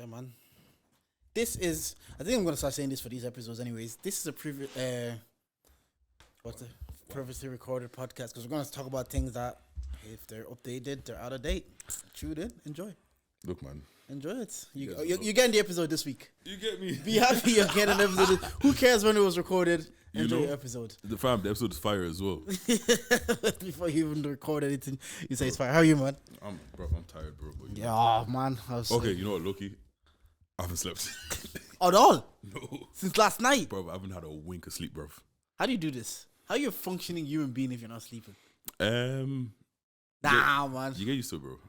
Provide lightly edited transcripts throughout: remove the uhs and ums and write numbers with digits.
man. This is. I think I'm gonna start saying this for these episodes, anyways. This is a previously recorded podcast because we're gonna talk about things that, if they're updated, they're out of date. Tune in, enjoy. Look, man. Enjoy it. You're getting the episode this week. You get me? Be happy you're getting an episode. Who cares when it was recorded? Enjoy your episode. The episode is fire as well. Before you even record anything, you say it's fire. How are you, man? I'm tired, bro. But Yeah, man. Okay, you know what, Loki? I haven't slept. At all? No. Since last night? Bro, I haven't had a wink of sleep, bro. How do you do this? How are you a functioning human being if you're not sleeping? Man. You get used to it, bro.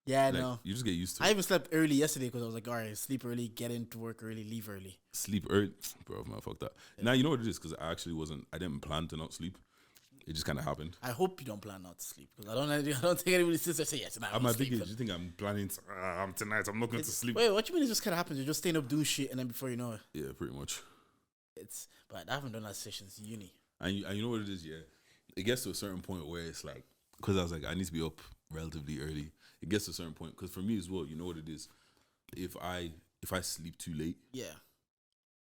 Yeah, like, no. You just get used to it. I even slept early yesterday because I was like, all right, sleep early, get into work early, leave early. Sleep early? Bro, man, fuck that. Yeah. Now, you know what it is? Because I didn't plan to not sleep. It just kind of happened. I hope you don't plan not to sleep because I don't think anybody sits there and say, yes, tonight I'm thinking, do you think I'm planning to, tonight I'm not going to sleep? Wait, what do you mean it just kind of happens? You're just staying up doing shit and then before you know it. Yeah, pretty much. But I haven't done that since uni. And you know what it is, yeah? It gets to a certain point where it's like, because I was like, I need to be up relatively early. It gets to a certain point, because for me as well, you know what it is? If I sleep too late, yeah,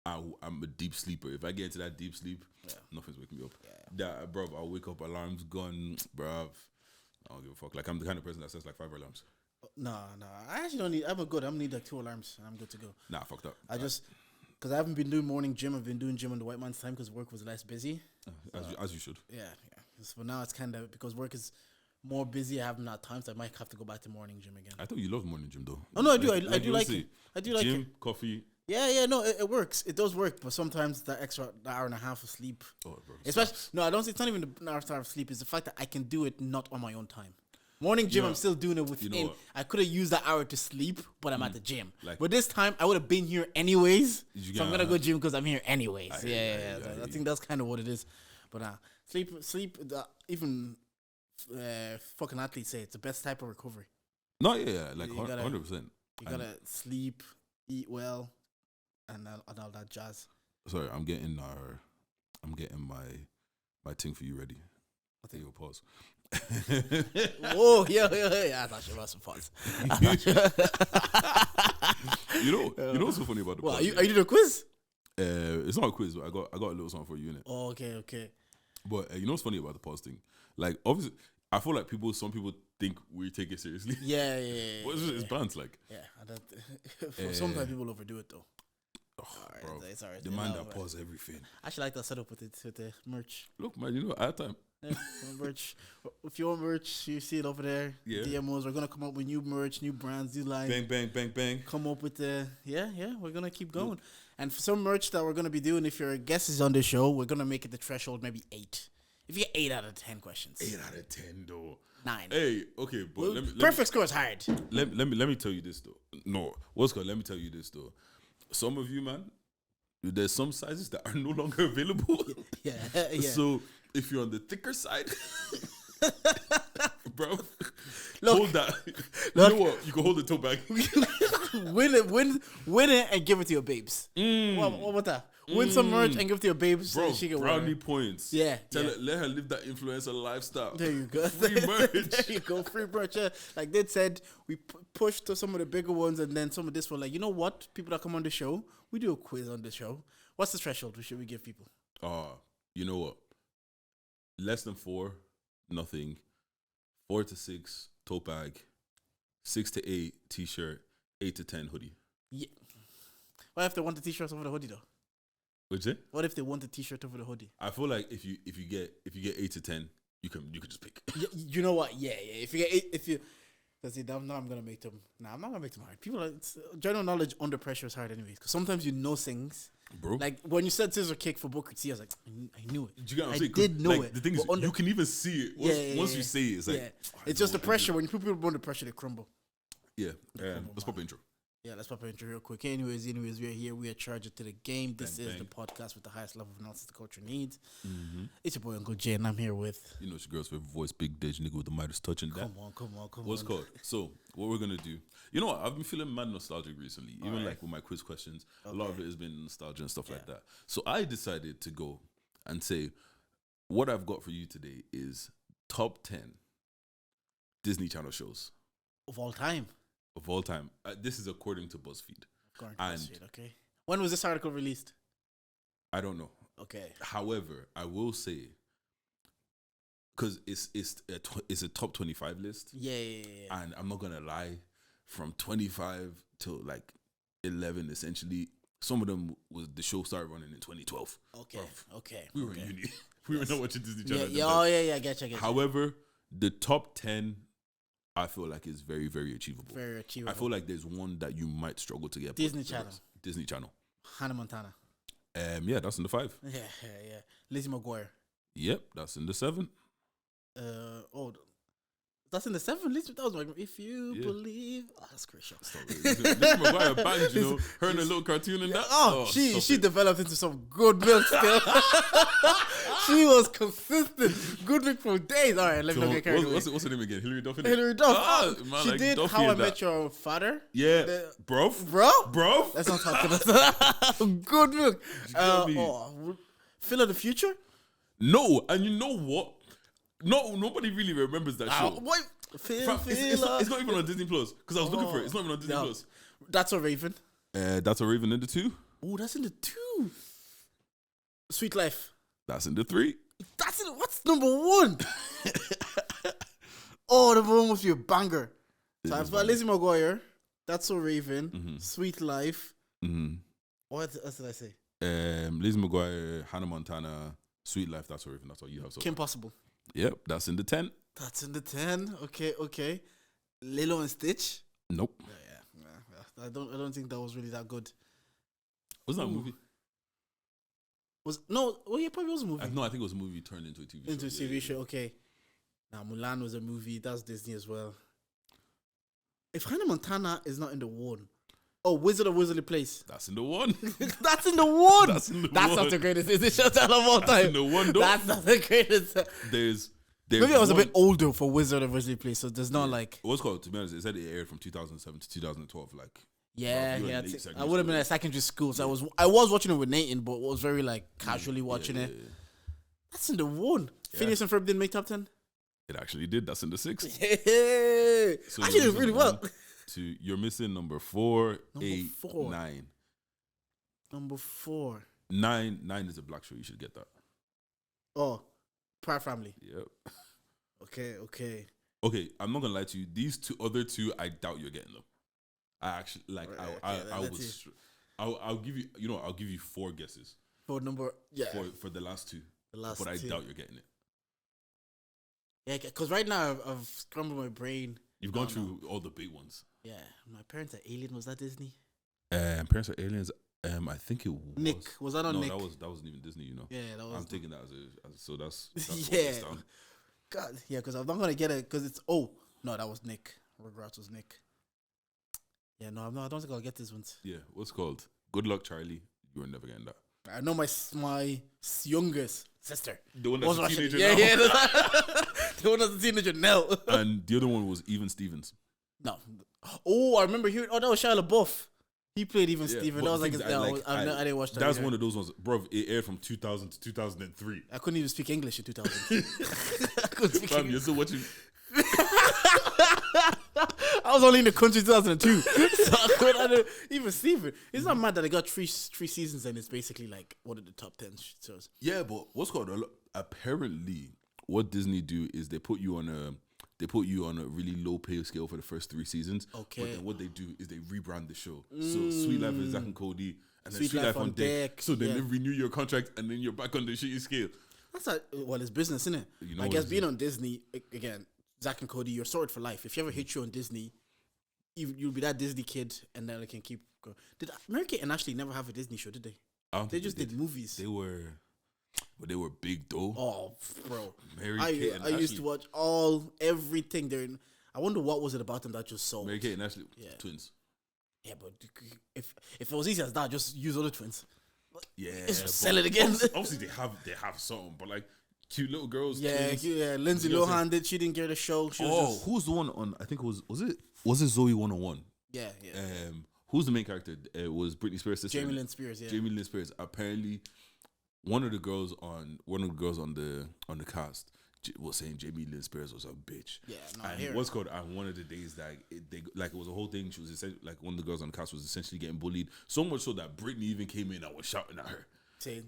I'm a deep sleeper. If I get into that deep sleep, nothing's waking me up. Yeah. Bro, I'll wake up, alarms gone, bro. I don't give a fuck. Like, I'm the kind of person that sets like 5 alarms. No. I actually don't need, I'm good. I'm need like 2 alarms and I'm good to go. Nah, fuck that. Because I haven't been doing morning gym. I've been doing gym on the white man's time because work was less busy. As you should. Yeah. So now it's kind of, because work is more busy, I haven't had time, so I might have to go back to morning gym again. I thought you love morning gym, though. Oh, no, I do. I do like it. I do like it. Gym, coffee. Yeah, no, it works. It does work, but sometimes that hour and a half of sleep. Oh, bro. Especially, no, I don't say it's not even the hour and a half of sleep. It's the fact that I can do it not on my own time. Morning gym, I'm still doing it within. You know, I could have used that hour to sleep, but I'm at the gym. But this time, I would have been here anyways. So I'm going to go gym because I'm here anyways. I think that's kind of what it is. But sleep, even fucking athletes say it's the best type of recovery. No, like 100%. You got to sleep, eat well, and all that jazz. Sorry, I'm getting my thing for you ready. I think you'll pause. Whoa, yeah. I thought you were some pause. You know what's so funny about the pause? Are you doing a quiz? It's not a quiz, but I got a little something for you in it. Oh, okay. But you know what's funny about the pause thing? Like, obviously, I feel like some people think we take it seriously. Yeah. But it's bands like. Yeah, sometimes people overdo it though. Oh, right, bro, it's all right. The man that pause everything. I actually like that setup with the merch. Look, man, you know, at time. Yeah, merch. If you want merch, you see it over there. Yeah. DMOs, we're gonna come up with new merch, new brands, new lines. Bang. Come up with we're gonna keep going. Look. And for some merch that we're gonna be doing, if your guest is on the show, we're gonna make it the threshold maybe 8. If you get 8 out of 10 questions. 8 out of 10 though. 9. Hey, okay, but perfect score is hard. Let me tell you this though. No, let me tell you this though. Some of you, man, there's some sizes that are no longer available. Yeah. So if you're on the thicker side, bro, hold that. You know what? You can hold the tote bag. win it, and give it to your babes. What about that? Win some merch and give it to your babes. Bro, so she can brownie points. Yeah. Let her live that influencer lifestyle. There you go. Free merch. There you go. Free merch. Like they said, we pushed to some of the bigger ones, and then some of this were like, you know what? People that come on the show, we do a quiz on the show. What's the threshold should we give people? You know what? Less than 4, nothing. 4 to 6, tote bag. 6 to 8, t-shirt. 8 to 10, hoodie. Yeah. What if they want the t-shirts over the hoodie though? What's it? What if they want the t-shirt over the hoodie? I feel like if you get 8 to 10, you could just pick. You know what? Yeah. If you get 8, now I'm gonna make them. Nah, I'm not gonna make them hard. People general knowledge under pressure is hard anyways. Because sometimes you know things. Bro, like when you said scissor kick for Booker T, I was like, I knew it. Do you get what I'm saying? Did know like, it. The thing is, you can even see it. Once you say it, it's like it's just the pressure. When people under pressure, they crumble. Yeah. Let's pop intro. Yeah, let's pop intro real quick. Anyways, we're here. We are charged to the game. This is the podcast with the highest level of analysis the culture needs. Mm-hmm. It's your boy Uncle Jay, and I'm here with... You know, it's your girl's favorite voice, Big Dej, nigga with the Midas touching that. Come on. What's called? So, what we're going to do... You know what? I've been feeling mad nostalgic recently. Even like with my quiz questions. Okay. A lot of it has been nostalgia and stuff like that. So, I decided to go and say, what I've got for you today is top 10 Disney Channel shows. Of all time? of all time. This is according to BuzzFeed. Okay. When was this article released? I don't know. Okay. However, I will say, because it's a top 25 list. Yeah. And I'm not gonna lie, from 25 to like 11, essentially, some of them was the show started running in 2012. Okay. We were in uni. We were not watching Disney Channel. Yeah. I get you. However, the top 10, I feel like is very, very achievable. Very achievable. I feel like there's one that you might struggle to get. Disney Channel. Hannah Montana. Yeah, that's in the 5. Yeah. Lizzie McGuire. Yep, that's in the 7. That's in the 7. That was like, if you believe. Oh, that's a great show. Lizzie McGuire banged, you know, her in a little cartoon and that. She developed into some good milk still. She was consistent. Good milk for days. All right, let me not get carried away. What's her name again? Hilary Duff. Hilary Duff. She did Duffy How I Met Your Father. Yeah, bro. Let's not talk about that. Good milk. Phil of the Future. No, and you know what? No, nobody really remembers that show. What? It's not even on Disney Plus because I was looking for it. It's not even on Disney Plus. That's a Raven. That's a Raven in the 2. Oh, that's in the 2. Sweet Life. That's in the 3. What's number 1? Number 1 must be a banger. So I've got Lizzie McGuire. That's So Raven. Mm-hmm. Sweet Life. Mm-hmm. What else did I say? Lizzie McGuire, Hannah Montana, Sweet Life. That's So Raven. That's all you have. So Kim Possible. Yep, that's in the 10. That's in the 10. Okay. Lilo and Stitch. Nope. Yeah. I don't think that was really that good. Was that a movie? It probably was a movie. I think it was a movie turned into a TV show. Into a TV show, okay. Now, Mulan was a movie. That's Disney as well. If Hannah Montana is not in the 1. Oh, Wizard of Wizardly Place. That's in the 1. That's in the 1. That's not the greatest Disney show of all time. That's in the 1, though. That's not the greatest. Maybe I was a bit older for Wizard of Wizardly Place, so there's not like... What's called, to be honest, it said it aired from 2007 to 2012, like... Yeah. I would have been at secondary school, so I was watching it with Nathan, but was very like casually watching it. That's in the 1. Phineas and Ferb didn't make top 10. It actually did. That's in the 6. So actually did really well. You're missing number 4, 8, 9. Number 4. 9 is a black show. You should get that. Oh, Proud Family. Yep. Okay. Okay, I'm not gonna lie to you. These other two, I doubt you're getting them. I actually like. I'll give you. You know, I'll give you 4 guesses. For number, For the last 2. But I doubt you're getting it. Yeah, because right now I've scrambled my brain. You've gone through all the big ones. Yeah, My Parents Are Alien. Was that Disney? Parents Are Aliens. I think it was. Nick, was that on Nick? No, that wasn't even Disney. You know. Yeah, that was. I'm taking that so that's yeah. God, yeah, because I'm not gonna get it because it's that was Nick. Regrets was Nick. Yeah, no, I don't think I'll get this one. Yeah, what's called? Good luck, Charlie. You were never getting that. I know my youngest sister. The one that's a teenager now. Yeah. The one that's a teenager now. And the other one was Even Stevens. No. Oh, I remember hearing. Oh, that was Shia LaBeouf. He played Even Stevens. That was I didn't watch that. That's one of those ones, bro. It aired from 2000 to 2003. I couldn't even speak English in 2000. I couldn't speak English. You're still watching. I was only in the country 2002. So I couldn't even Steven. It's not mad that I got three seasons and it's basically like one of the top 10 shows. Yeah, but what's called apparently what Disney do is they put you on a really low pay scale for the first 3 seasons. Okay. But then what they do is they rebrand the show. So Sweet Life is Zack and Cody, and then Sweet Life on Deck. So then they renew your contract, and then you're back on the shitty scale. That's it's business, isn't it? You know, I guess being on Disney again, Zack and Cody, you're sorted for life. If you ever hit you on Disney, you'll be that Disney kid, and then it can keep going. Did Mary-Kate and Ashley never have a Disney show? Did they? They just did movies. They were big though. Oh, bro! Mary-Kate and I used to watch everything. There. I wonder what was it about them that just sold. Mary-Kate and Ashley, twins. Yeah, but if it was easy as that, just use other twins. Yeah, just sell it again. Obviously, they have something, but like cute little girls. Yeah, twins. Yeah. Lindsay Lohan did. She didn't get a show. Who's the one on? I think was it Zoe 101? Yeah. Who's the main character? It was Britney Spears' sister. Jamie Lynn Spears. Yeah. Jamie Lynn Spears. Apparently, one of the girls on the cast was saying Jamie Lynn Spears was a bitch. Yeah, no, and what's called on one of the days that it was a whole thing. She was essentially like one of the girls on the cast was essentially getting bullied so much so that Britney even came in and was shouting at her. See,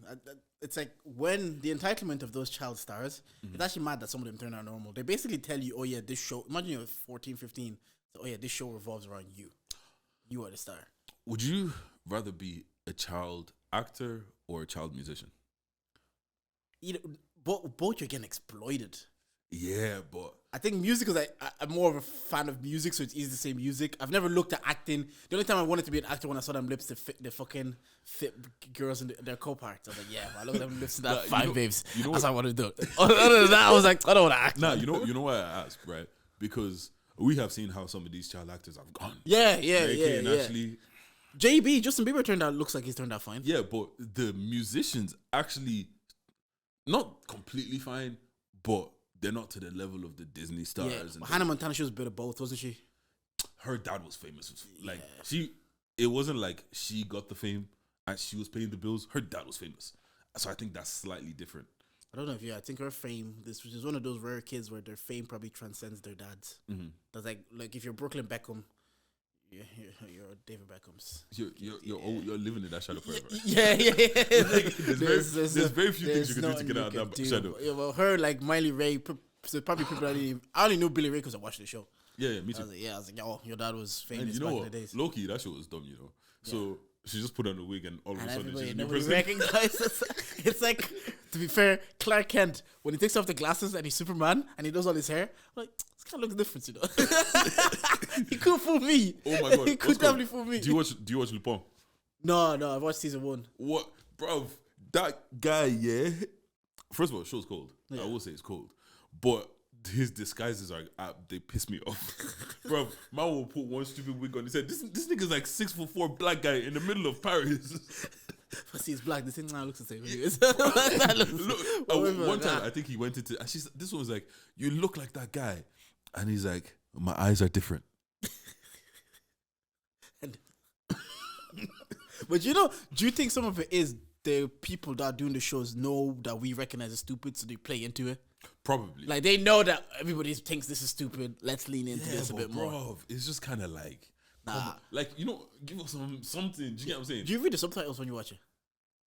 it's like when the entitlement of those child stars, it's actually mad that some of them turn out normal. They basically tell you, oh yeah, this show, imagine you're 14, 15, so, oh yeah, this show revolves around you. You are the star. Would you rather be a child actor or a child musician? Both you're getting exploited. Yeah, but I think music is I'm more of a fan of music, so it's easy to say music. I've never looked at acting. The only time I wanted to be an actor when I saw them lips to fit the fucking fit girls in their co-parts. I was like, yeah, I look at them lips to that five babes. That's what I want to do. Other than that, I was like, I don't want to act. Nah, you know why I asked, right? Because we have seen how some of these child actors have gone. Yeah. Actually, Justin Bieber looks like he's turned out fine. Yeah, but the musicians actually not completely fine, but they're not to the level of the Disney stars. Yeah, and Hannah Montana, she was a bit of both, wasn't she? Her dad was famous. Like it wasn't like she got the fame and she was paying the bills. Her dad was famous, so I think that's slightly different. I don't know if I think her fame. This is one of those rare kids where their fame probably transcends their dad's. Mm-hmm. That's like if you're Brooklyn Beckham. You're David Beckham's. You're living in that shadow forever. Yeah. Like, there's very few things you can do to get out of that shadow. Yeah, well, her like Miley Ray. So probably people I only knew Billy Ray because I watched the show. Yeah, me too. I was like, oh, your dad was famous back in the days. Low-key, that show was dumb, you know. So she just put on a wig and all of a sudden she's a new nobody person. recognizes. It's like, to be fair, Clark Kent, when he takes off the glasses and he's Superman and he does all his hair, I'm like, this kind of looks different, you know. He could fool me. Oh my god, he could definitely fool me. Do you watch Lupin? No, I've watched season 1. What, bro? That guy, yeah. First of all, the show's cold. Yeah. I will say it's cold, but his disguises they piss me off. Bro, man will put one stupid wig on. He said, this nigga's like 6'4" black guy in the middle of Paris. But see, he's black. This thing now looks the same. Look, one time, I think he went into. This one was like, "You look like that guy," and he's like, "My eyes are different." But do you think some of it is the people that are doing the shows know that we recognize as stupid, so they play into it? Probably. Like they know that everybody thinks this is stupid. Let's lean into this a bit more. It's just kind of like. Like, give us something. Do you get what I'm saying? Do you read the subtitles when you watch it?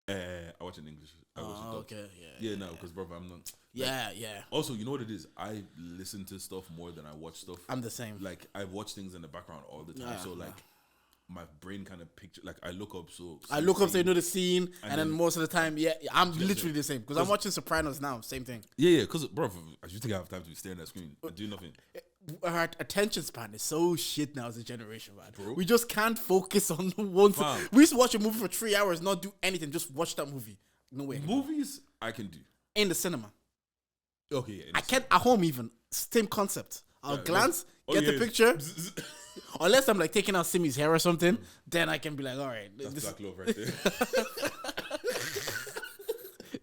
I watch it in English. Okay, yeah. No, because brother, I'm not. Yeah. Also, you know what it is? I listen to stuff more than I watch stuff. I'm the same. Like I watch things in the background all the time. So like, my brain kind of picture. Like I look up, so you know the scene, and then most of the time, I'm literally the same because I'm watching Sopranos now. Same thing. Yeah. Because bro, I just think I have time to be staring at the screen and do nothing. Our attention span is so shit now as a generation, man. Bro. We just can't focus on one thing. We used to watch a movie for 3 hours, not do anything, just watch that movie. No way. Movies, I can do. In the cinema. Okay, yeah. I can't, at home even. Same concept. I'll glance, get the picture. Unless I'm like taking out Simi's hair or something, then I can be like, all right. That's black love right there.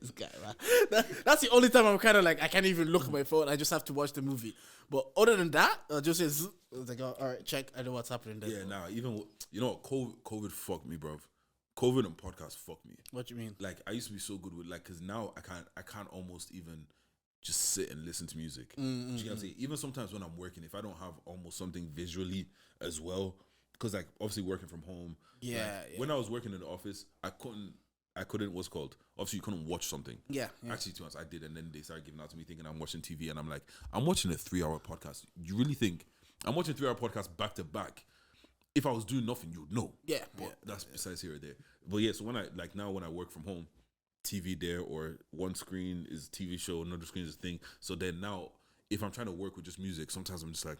This guy, man. That's the only time I'm kind of like, I can't even look at my phone. I just have to watch the movie. But other than that, just say, like, all right, check. I know what's happening there. Yeah, even, you know what, COVID fucked me, bro. COVID and podcasts fucked me. What you mean? Like, I used to be so good with, like, because now I can't almost even just sit and listen to music. You know what I'm saying? Even sometimes when I'm working, if I don't have almost something visually as well, because, like, obviously working from home. When I was working in the office, I couldn't, what's called? Obviously, you couldn't watch something. Yeah. Actually, to be honest, I did, and then they started giving out to me thinking I'm watching TV, and I'm like, I'm watching a 3-hour podcast. You really think I'm watching 3-hour podcast back to back? If I was doing nothing, you'd know. Yeah. But that's besides here or there. But yeah, so when I work from home, TV there, or one screen is TV show, another screen is a thing. So then now, if I'm trying to work with just music, sometimes I'm just like,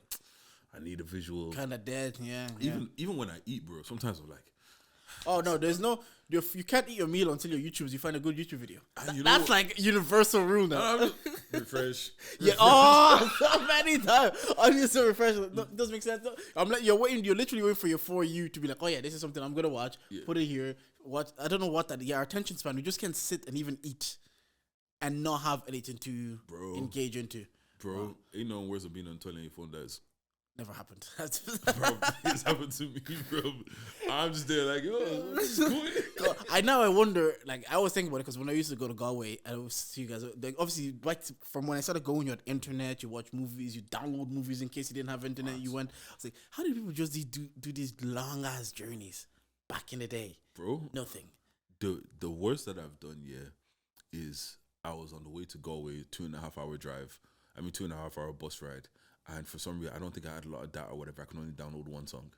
I need a visual. Kind of dead, yeah. Even when I eat, bro, sometimes I'm like, oh no, there's no. You can't eat your meal until your YouTube. You find a good YouTube video. That's like universal rule now. Refresh. Yeah. Oh, so many times. I'm just so refresh. No, it doesn't make sense. I'm like, you're literally waiting for your For You to be like, oh yeah, this is something I'm gonna watch. Yeah. Put it here. Watch. I don't know what that. Yeah, our attention span. We just can't sit and even eat, and not have anything to engage into. Bro, ain't no worse of being on the toilet and your phone dies. Never happened. Bro, it's happened to me, bro. I'm just there like, yo, what's going on? I wonder, like, I always think about it because when I used to go to Galway, I would see you guys, like, obviously, back from when I started going, you had internet, you watch movies, you download movies in case you didn't have internet, you went, I was like, how did people just do these long-ass journeys back in the day? Bro. Nothing. The worst that I've done, is I was on the way to Galway, 2.5 hour drive. 2.5 hour bus ride. And for some reason, I don't think I had a lot of data or whatever. I could only download one song.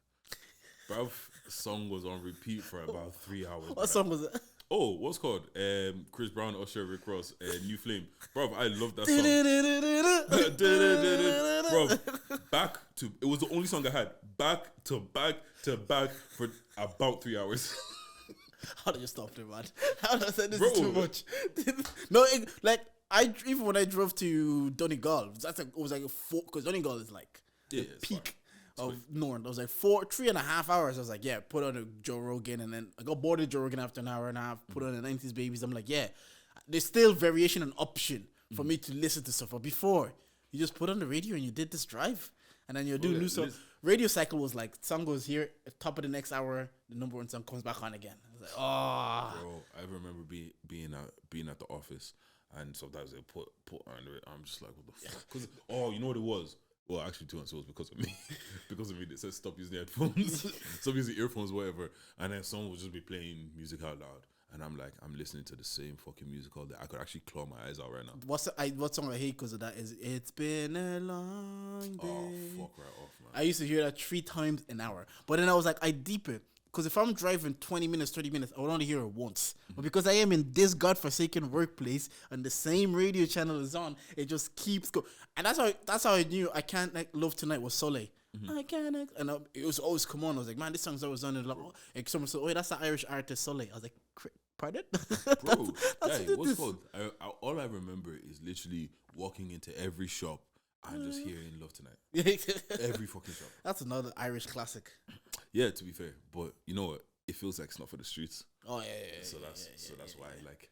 Bruv, the song was on repeat for about 3 hours. What song was it? Oh, what's it called? Chris Brown, Usher, Rick Ross, New Flame. Bruv, I love that song. It was the only song I had. Back to back to back for about 3 hours. How did you stop there, man? How did I say this is too much? No, even when I drove to Donegal, it was like 4, because Donegal is like the peak of North. I was like 3.5 hours. I was like, yeah, put on a Joe Rogan, and then I got bored of Joe Rogan after an hour and a half, put on the 90s Babies. I'm like, yeah, there's still variation and option for me to listen to stuff. But before, you just put on the radio and you did this drive, and then you're doing new stuff. Radio cycle was like, song goes here, at top of the next hour, the number one song comes back on again. I was like, oh. Bro, I remember being at the office. And sometimes they put under it. I'm just like, what the fuck? Because you know what it was? Well, actually, it was because of me. Because of me, they said stop using the headphones, stop using earphones, whatever. And then someone would just be playing music out loud, and I'm like, I'm listening to the same fucking music all day. I could actually claw my eyes out right now. What song I hate because of that is "It's Been a Long Day." Oh, fuck right off, man. I used to hear that 3 times an hour, but then I was like, I deep it. Because if I'm driving 20 minutes, 30 minutes, I would only hear it once. But because I am in this godforsaken workplace and the same radio channel is on, it just keeps going. And that's how I knew I Can't Love Tonight was Soleil. I can't. And it was always come on. I was like, man, this song's always on. And someone said, oh, that's the Irish artist Soleil. I was like, pardon? Bro, what's called? All I remember is literally walking into every shop and just hearing Love Tonight. Every fucking shop. That's another Irish classic. Yeah, to be fair, but you know what? It feels like it's not for the streets. Oh yeah. So that's why. Like,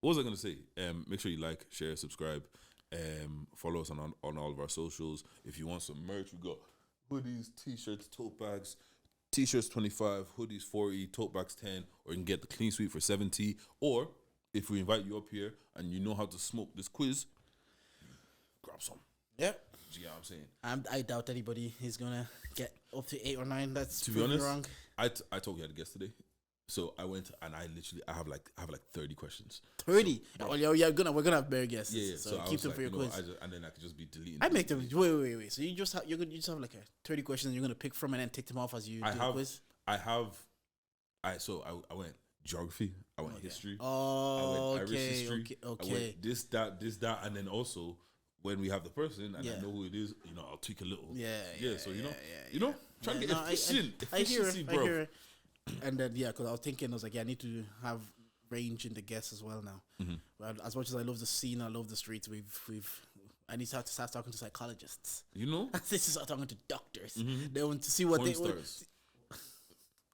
what was I gonna say? Make sure you like, share, subscribe, follow us on all of our socials. If you want some merch, we got hoodies, t-shirts, tote bags. T-shirts 25, hoodies 40, tote bags 10, or you can get the clean sweep for 70. Or if we invite you up here and you know how to smoke this quiz, grab some. Yeah. You know what I'm saying? I doubt anybody is gonna get up to 8 or 9. That's to be honest wrong. I told you I had a guest today, so I went and I have like 30 questions. 30. So, we're gonna have better guesses. Yeah. So keep them for your quiz. And then I could just be deleting. I make them. Wait. So you just have like 30 questions you're gonna pick from and then tick them off as you do the quiz. I went geography. I went history. Oh, I went Irish history. Okay. I went this, that, and then also when we have the person and I know who it is, I'll tweak a little. So try to get efficient. Efficiency, bro. I hear it. And then because I was thinking, I was like, I need to have range in the guests as well now. Well, as much as I love the scene, I love the streets. I need to start talking to psychologists. I need to start talking to doctors. They want to see what PORNSTARs.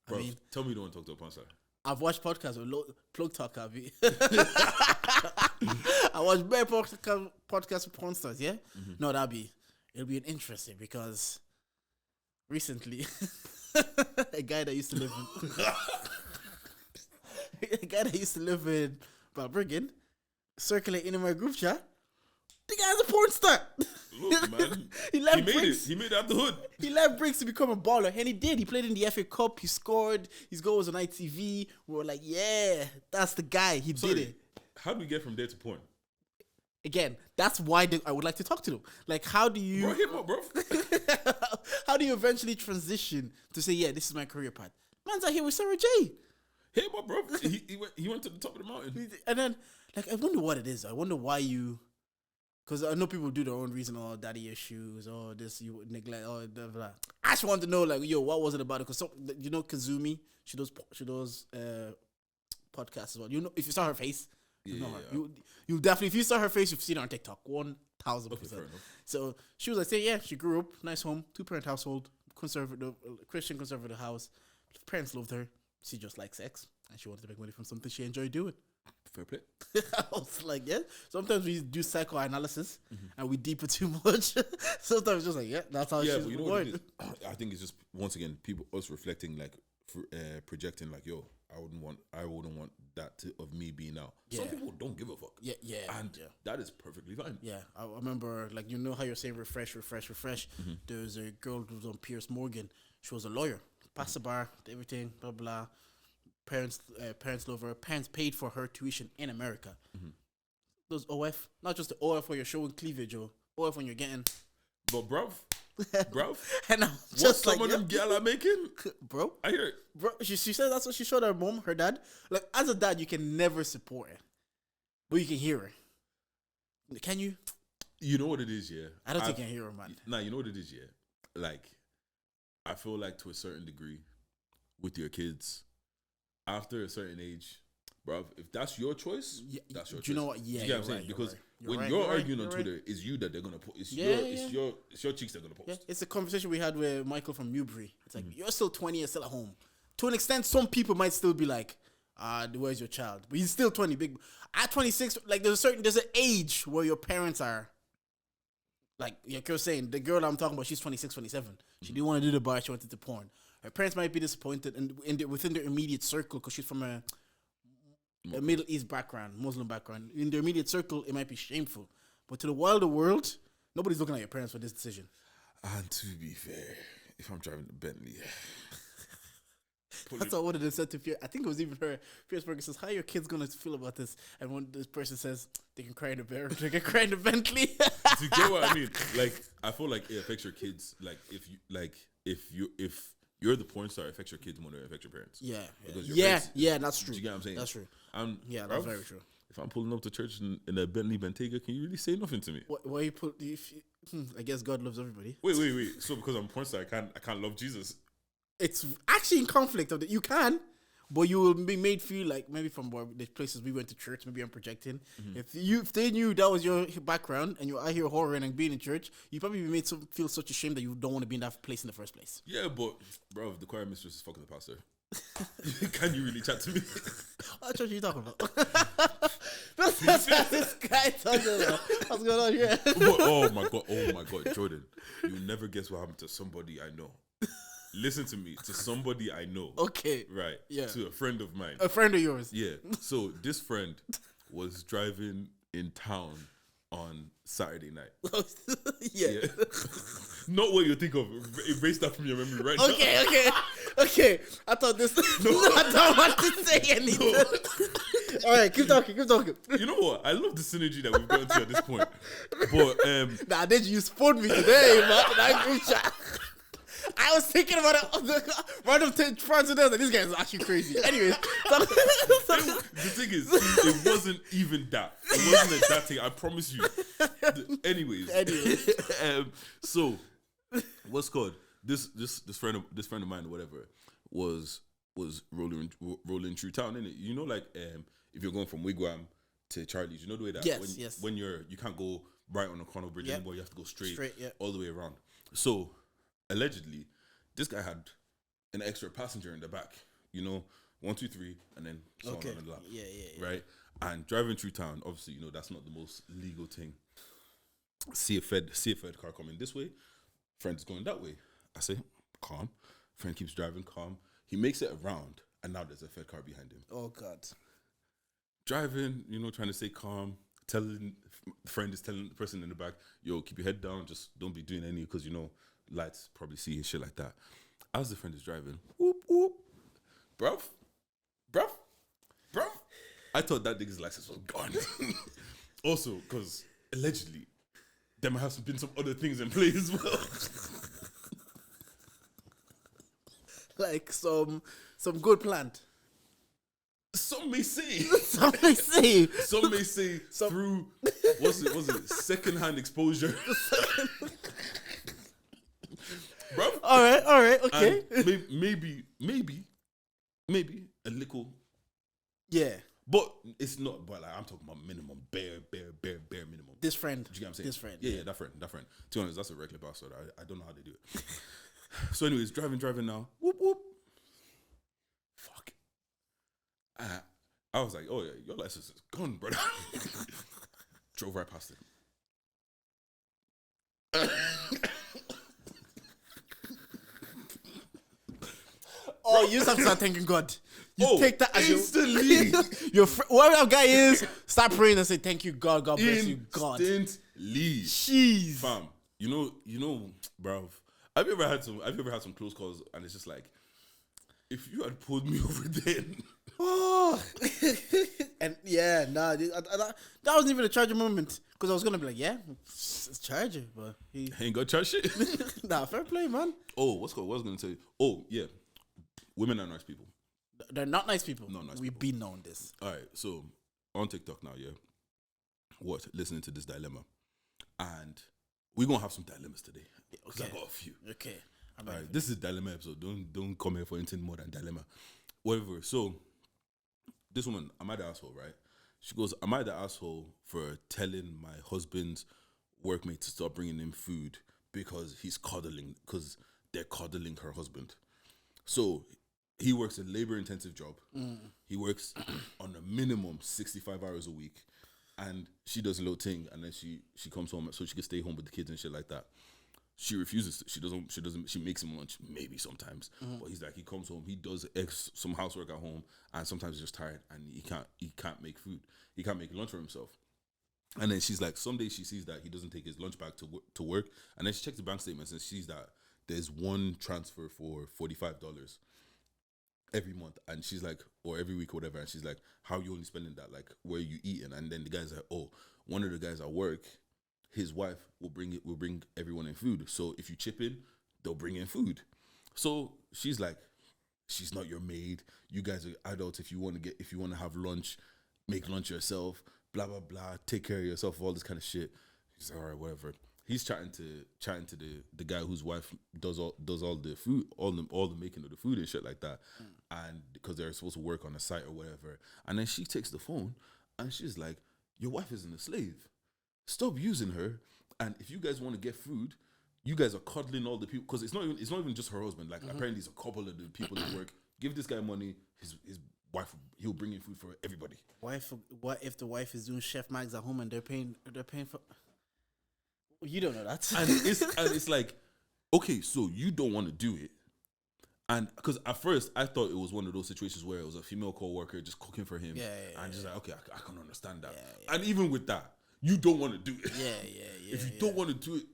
Bro, tell me you don't want to talk to a pornstar. I've watched podcasts with Plug Talk. I watched bare podcasts with Pornstars, yeah? No, it'll be an interesting because recently a guy that used to live in Briggz circulating in my group chat. The guy's a porn star. Look, man. He made it out the hood. He left Briggz to become a baller. And he did. He played in the FA Cup. He scored. His goal was on ITV. We were like, yeah, that's the guy. He did it. How do we get from there to porn? Again, that's why I would like to talk to them. Like, how do you... Bro, hit him up, bro. How do you eventually transition to say, yeah, this is my career path? Man's out here with Sarah J. Hit him up, bro. He went to the top of the mountain. And then, like, I wonder what it is. I wonder why you... Because I know people do their own reason, daddy issues, this, you neglect, blah, blah. I just want to know, like, what was it about it? Because, Kazumi, she does podcasts as well. If you saw her face, you know her. You definitely, if you saw her face, you've seen her on TikTok, 1,000%. Okay, so she was like, she grew up, nice home, 2-parent household, conservative, Christian conservative house. Parents loved her. She just liked sex, and she wanted to make money from something she enjoyed doing. Fair play. I was like, yeah. Sometimes we do psychoanalysis and we deep it too much. Sometimes it's just like, yeah, that's how she's but you know born. what it is? I think it's just once again us reflecting, like projecting, like, yo, I wouldn't want that of me being out. Yeah. Some people don't give a fuck. Yeah, and that is perfectly fine. Yeah, I remember, like, you know how you're saying refresh. There's a girl who was on Piers Morgan. She was a lawyer, passed the bar, everything, blah blah. Parents love her. Parents paid for her tuition in America. Those OF, not just the OF where you're showing cleavage, or OF when you're getting. But bruv, and I'm what just some like, of them gal are making, bro. I hear it. Bro, she said that's what she showed her mom, her dad. Like, as a dad, you can never support her, but you can hear her. Can you? You know what it is, yeah. I don't think you can hear her, man. Nah, you know what it is, yeah. Like, I feel like to a certain degree, with your kids, after a certain age, bro, if that's your choice, that's your choice. Do you know what? Yeah, you get what I'm saying? Because when you're arguing on Twitter, it's you that they're gonna put. It's your cheeks they're gonna post. Yeah, it's a conversation we had with Michael from Newbury. It's like, you're still 20, you're still at home. To an extent, some people might still be like, where's your child? But he's still 20. Big at 26, like there's an age where your parents are. Like you're saying, the girl I'm talking about, she's 26, 27. She didn't want to do the bar, she wanted to porn. Her parents might be disappointed, and within their immediate circle, because she's from a Middle East background, Muslim background. In their immediate circle, it might be shameful. But to the wilder world, nobody's looking at your parents for this decision. And to be fair, if I'm driving a Bentley, that's what one of them said to Pierre. I think it was even her. Pierce Berger says, "How are your kids gonna feel about this?" And when this person says, "They can cry in the bear, they can cry in the Bentley." Do you get what I mean? Like, I feel like it affects your kids. Like, if you're the porn star, it affects your kids more than it affects your parents. Yeah, parents, that's true. Do you get what I'm saying? That's true. Yeah, that's very true. If I'm pulling up to church in a Bentley Bentayga, can you really say nothing to me? Why you put? I guess God loves everybody. Wait. So because I'm a porn star, I can't love Jesus. It's actually in conflict of that. You can, but you will be made feel like, maybe from the places we went to church, maybe I'm projecting. If they knew that was your background and you're out here whoring and being in church, you'd probably be made feel such a shame that you don't want to be in that place in the first place. Yeah, but bro, the choir mistress is fucking the pastor. Can you really chat to me? What church are you talking about? This guy talking about what's going on here. Oh my god, Jordan, you never guess what happened to somebody I know. Listen to me, to somebody I know. Okay. Right. Yeah. To a friend of mine. A friend of yours. Yeah. So this friend was driving in town on Saturday night. Yeah. Not what you think of. Erase that from your memory right now. Okay. I thought this. No, I don't want to say anything. No. All right, keep talking. You know what? I love the synergy that we've gotten to at this point. But nah, did you spawned me today, man? That group chat. I was thinking about it. Random friends with us, and this guy is actually crazy. Anyways, the thing is, it wasn't even that. It wasn't that thing. I promise you. Anyways, so what's called this friend of mine or whatever was rolling through town, innit? You know, like if you're going from Wigwam to Charlie's, you know the way that when you can't go right on the Cornwall Bridge anymore, you have to go straight all the way around. So allegedly, this guy had an extra passenger in the back, 1, 2, 3, and then someone on the lap. Yeah. Right? And driving through town, obviously, that's not the most legal thing. See a Fed car coming this way, friend's going that way. I say, calm. Friend keeps driving, calm. He makes it around, and now there's a Fed car behind him. Oh, God. Driving, trying to stay calm. Friend is telling the person in the back, yo, keep your head down, just don't be doing any, because, lights probably see and shit like that. As the friend is driving, whoop, whoop. Bruv. I thought that nigga's license was gone. Also, because allegedly, there might have been some other things in play as well. Like some good plant. Some may say. Some may say. Some may say through, was it secondhand exposure? Bro. All right, okay. Maybe a little. Yeah. But it's not, but like I'm talking about minimum, bare minimum. This friend. Do you get what I'm saying? This friend. Yeah, that friend. To be honest, that's a regular bastard. I don't know how they do it. So anyways, driving now. Whoop, whoop. Fuck. I was like, oh yeah, your license is gone, brother. Drove right past it. Oh, you just have to start thanking God. You take that as instantly. Whoever that guy is, start praying and say, thank you, God. God bless you, God. Instantly. Jeez. Fam, you know, bro. Have you ever had some close calls and it's just like, if you had pulled me over then. Oh. And yeah, nah, that wasn't even a charger moment. Because I was going to be like, yeah, it's charger, but he ain't got charge shit. Nah, fair play, man. Oh, what I was going to tell you? Oh, yeah. Women are nice people. They're not nice people. Not nice We've been known this. All right, so on TikTok now, yeah. Listening to this dilemma. And we're going to have some dilemmas today. Because I got a few. Okay. All right, this is a dilemma episode. Don't come here for anything more than dilemma. Whatever. So, this woman, am I the asshole, right? She goes, am I the asshole for telling my husband's workmate to stop bringing him food because they're coddling her husband? So, he works a labor-intensive job. He works on a minimum 65 hours a week. And she does a little thing, and then she comes home so she can stay home with the kids and shit like that. She refuses to. She doesn't. She makes him lunch maybe sometimes, but he's like, he comes home, he does some housework at home, and sometimes he's just tired and he can't make food. He can't make lunch for himself. And then she's like, some days she sees that he doesn't take his lunch back to work, and then she checks the bank statements and sees that there's one transfer for $45 every month, and she's like, or every week or whatever, and she's like, how are you only spending that? Like, where are you eating? And then the guy's like, oh, one of the guys at work, his wife will bring everyone in food. So if you chip in, they'll bring in food. So she's like, she's not your maid. You guys are adults. If you want to have lunch, make lunch yourself. Blah blah blah. Take care of yourself. All this kind of shit. He's like, all right, whatever. He's chatting to the guy whose wife does all the food, all the making of the food and shit like that, and because they're supposed to work on a site or whatever. And then she takes the phone and she's like, your wife isn't a slave. Stop using her. And if you guys want to get food, you guys are coddling all the people, because it's not even just her husband. Like apparently it's a couple of the people that work. Give this guy money. His wife, he'll bring in food for everybody. What if the wife is doing Chef Mags at home and they're paying for? You don't know that. And it's like, okay, so you don't want to do it. And because at first I thought it was one of those situations where it was a female co-worker just cooking for him. And just like, okay, I can understand that. And even with that, you don't want to do it. If you don't want to do it,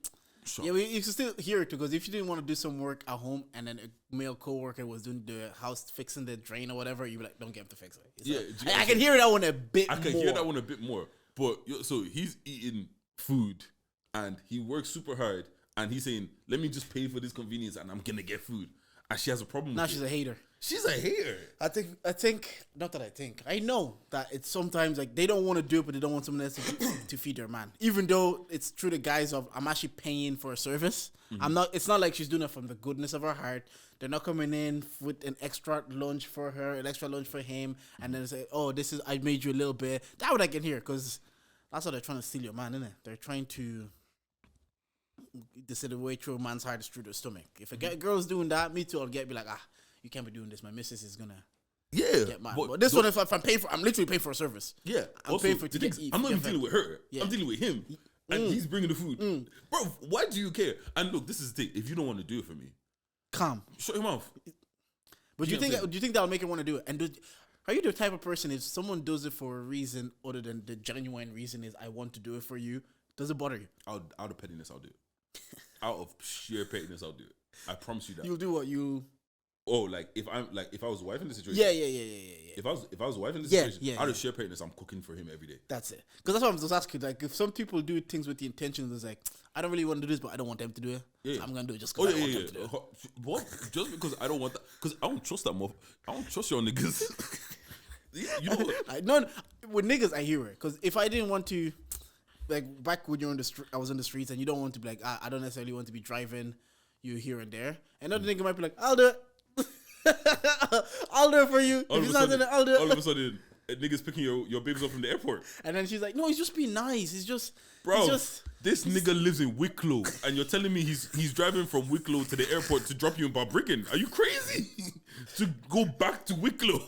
sure. Yeah, you can still hear it, because if you didn't want to do some work at home and then a male co-worker was doing the house, fixing the drain or whatever, you'd be like, don't get him to fix it. I can hear that one a bit more. I can hear that one a bit more. But so he's eating food and he works super hard and he's saying, let me just pay for this convenience and I'm going to get food. And she has a problem with it. She's a hater. She's a hater. I know that it's sometimes like they don't want to do it, but they don't want someone else to feed their man. Even though it's through the guise of, I'm actually paying for a service. It's not like she's doing it from the goodness of her heart. They're not coming in with an extra lunch for her, an extra lunch for him, and then say, oh, I made you a little bit. That would I can hear, because that's how they're trying to steal your man, isn't it? They're trying to decide the way through a man's heart is through their stomach. If a girl's doing that, me too, I'll be like, you can't be doing this. My missus is gonna get mad. But this one, if I'm paying for, I'm literally paying for a service. Yeah, I'm paying for to get eat. I'm not even dealing with her. Yeah. I'm dealing with him, and he's bringing the food. Bro, why do you care? And look, this is the thing. If you don't want to do it for me, calm, shut your mouth. But do you think that'll make her want to do it? And are you the type of person, if someone does it for a reason other than the genuine reason is I want to do it for you, does it bother you? Out of pettiness, I'll do it. Out of sheer pettiness, I'll do it. I promise you that. You'll do what you. Oh, if I was a wife in the situation. Yeah. If I was a wife in the situation, out of sheer pettiness, I'm cooking for him every day. That's it. Because that's what I'm just asking. Like, if some people do things with the intention, it's like, I don't really want to do this, but I don't want them to do it. Yeah. So I'm gonna do it just because I want them to do it. What? Just because I don't want that? Because I don't trust that I don't trust your niggas. You know what? No, with niggas, I hear it. Because if I didn't want to. Like back when you're I was on the streets, and you don't want to be like, I don't necessarily want to be driving you here and there. Another nigga might be like, I'll do it. I'll do it for you. If he's not doing it, I'll do it. All of a sudden, a nigga's picking your babes up from the airport. And then she's like, no, he's just being nice. This nigga lives in Wicklow, and you're telling me he's driving from Wicklow to the airport to drop you in Briggz? Are you crazy? To go back to Wicklow?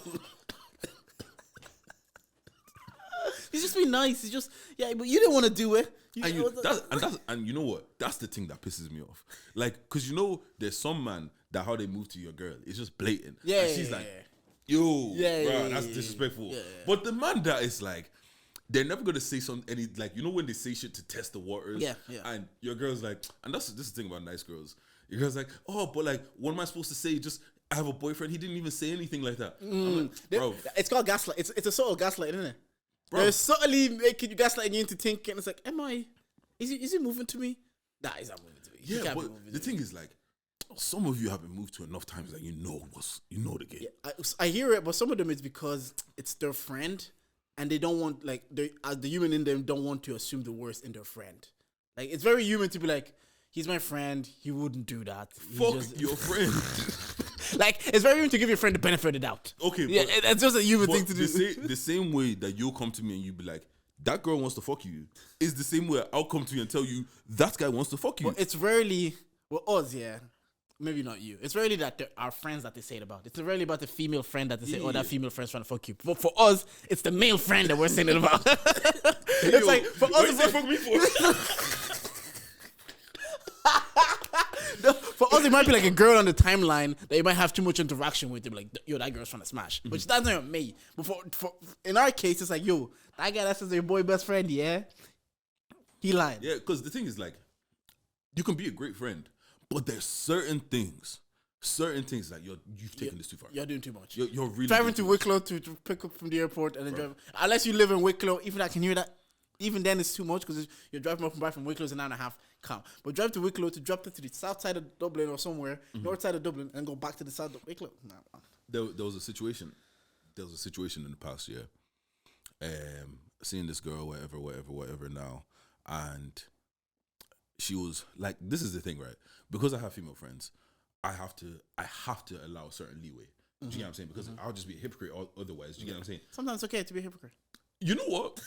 He's just being nice. He's just but you didn't want to do it. And you know what? That's the thing that pisses me off. Like, cause there's some man that how they move to your girl, it's just blatant. Yeah, and she's like, yo, bro, that's disrespectful. Yeah. But the man that is like, they're never gonna say when they say shit to test the waters. Yeah. And your girl's like, and this is the thing about nice girls. Your girl's like, oh, but like, what am I supposed to say? Just I have a boyfriend. He didn't even say anything like that. I'm like, bro, it's called gaslight. It's a sort of gaslight, isn't it? Bro. They're subtly making you gaslighting you into thinking it's like, is he moving to me? Nah, he's not moving to me. Yeah, but the thing is like, some of you have been moved to enough times that you know the game. Yeah, I hear it, but some of them it's because it's their friend, and they don't want the human in them don't want to assume the worst in their friend. Like it's very human to be like, he's my friend, he wouldn't do that. Fuck your friend. Like it's very human to give your friend the benefit of the doubt. Okay, yeah, it's just a human thing to do. The same way that you'll come to me and you be like, that girl wants to fuck you, is the same way I'll come to you and tell you that guy wants to fuck you. But it's rarely us, yeah. Maybe not you. It's rarely that there are friends that they say it about. It's rarely about the female friend that they say, that female friend's trying to fuck you. But for us, it's the male friend that we're saying it about. It's like, for us, you say fuck me for? For us, it might be like a girl on the timeline that you might have too much interaction with. Them like, yo, that girl's trying to smash. Mm-hmm. Which that's not me. But for in our case, it's like, yo, that guy that says your boy best friend, yeah, he lying. Yeah, because the thing is like, you can be a great friend, but there's certain things like you've taken this too far. You're doing too much. You're really driving to Wicklow to pick up from the airport and then drive. Unless you live in Wicklow, even I can hear that. Even then, it's too much because you're driving up and back from Wicklow is an hour and a half. Calm. But drive to Wicklow to drop it to the south side of Dublin or somewhere, north side of Dublin, and go back to the south of Wicklow. Nah. There was a situation. There was a situation in the past year. Seeing this girl, whatever now, and she was like, this is the thing, right? Because I have female friends, I have to allow a certain leeway. Do you get what I'm saying? Because I'll just be a hypocrite otherwise. Do you get what I'm saying? Sometimes it's okay to be a hypocrite. You know what?